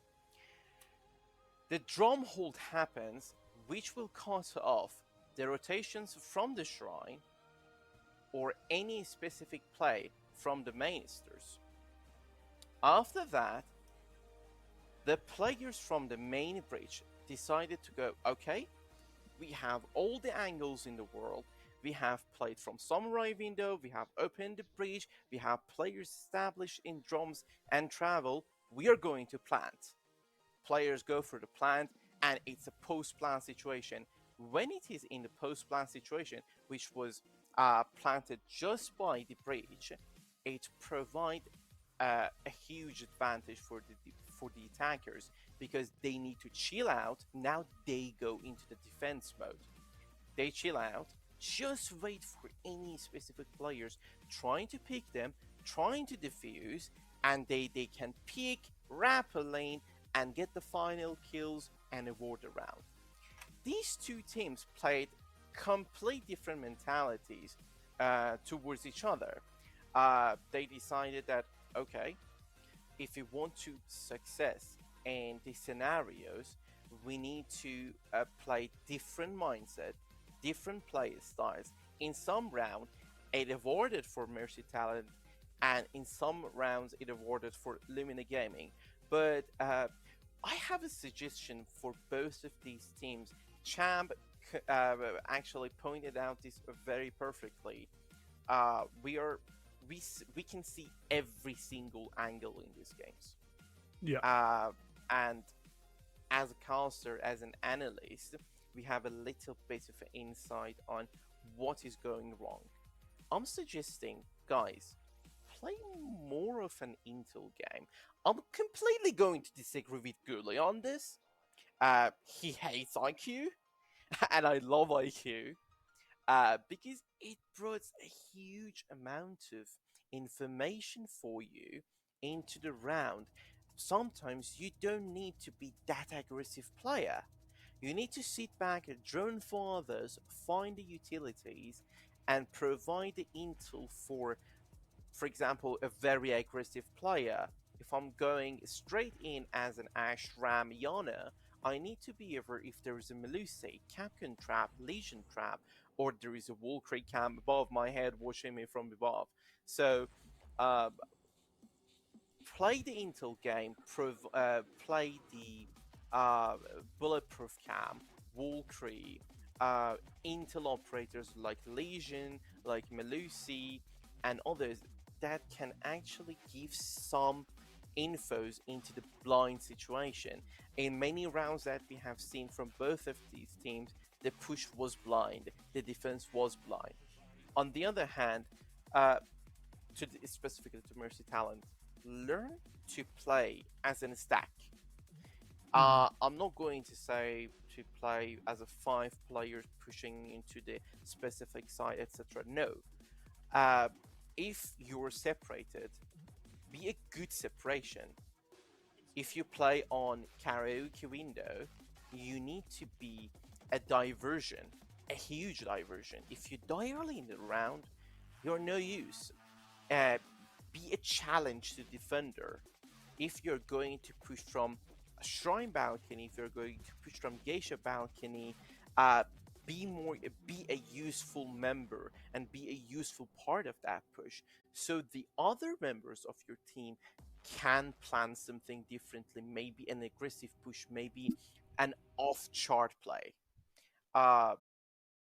the drum hold happens, which will cut off the rotations from the shrine or any specific play from the mainsters. After that, the players from the main bridge decided to go, okay, we have all the angles in the world, We have played from Samurai window, we have opened the breach, we have players established in drums and travel. We are going to plant. Players go for the plant, and it's a post-plant situation. When it is in the post-plant situation, which was planted just by the breach, it provides a huge advantage for the attackers because they need to chill out. Now they go into the defense mode. They chill out, just wait for any specific players trying to pick them, trying to defuse, and they can pick, wrap a lane, and get the final kills and award the round. These two teams played complete different mentalities towards each other. They decided that, okay, if we want to success in these scenarios, we need to play different mindset, different play styles. In some round, it awarded for Mercy Talent, and in some rounds, it awarded for Lumina Gaming. But I have a suggestion for both of these teams. Champ actually pointed out this very perfectly. We can see every single angle in these games. Yeah. And as a caster, as an analyst, we have a little bit of an insight on what is going wrong. I'm suggesting, guys, play more of an intel game. I'm completely going to disagree with Gurley on this. He hates IQ, and I love IQ. Because it brought a huge amount of information for you into the round. Sometimes you don't need to be that aggressive player. You need to sit back and drone for others, find the utilities, and provide the intel for example, a very aggressive player. If I'm going straight in as an Ash Ram Yana, I need to be aware if there is a Melusi, Capcan Trap, Legion Trap, or there is a Valkyrie Cam above my head watching me from above. So, uh, play the intel game, play the uh, bulletproof cam, Valkyrie, intel operators like Legion, like Melusi, and others that can actually give some infos into the blind situation. In many rounds that we have seen from both of these teams, the push was blind, the defense was blind. On the other hand, specifically to Mercy Talent, learn to play as in a stack. I'm not going to say to play as a 5 players pushing into the specific side, etc. No. If you're separated, be a good separation. If you play on karaoke window, you need to be a diversion, a huge diversion. If you die early in the round, you're no use. Be a challenge to defender. If you're going to push from a shrine balcony, if you're going to push from geisha balcony, be a useful member and be a useful part of that push, so the other members of your team can plan something differently. Maybe an aggressive push, maybe an off-chart play.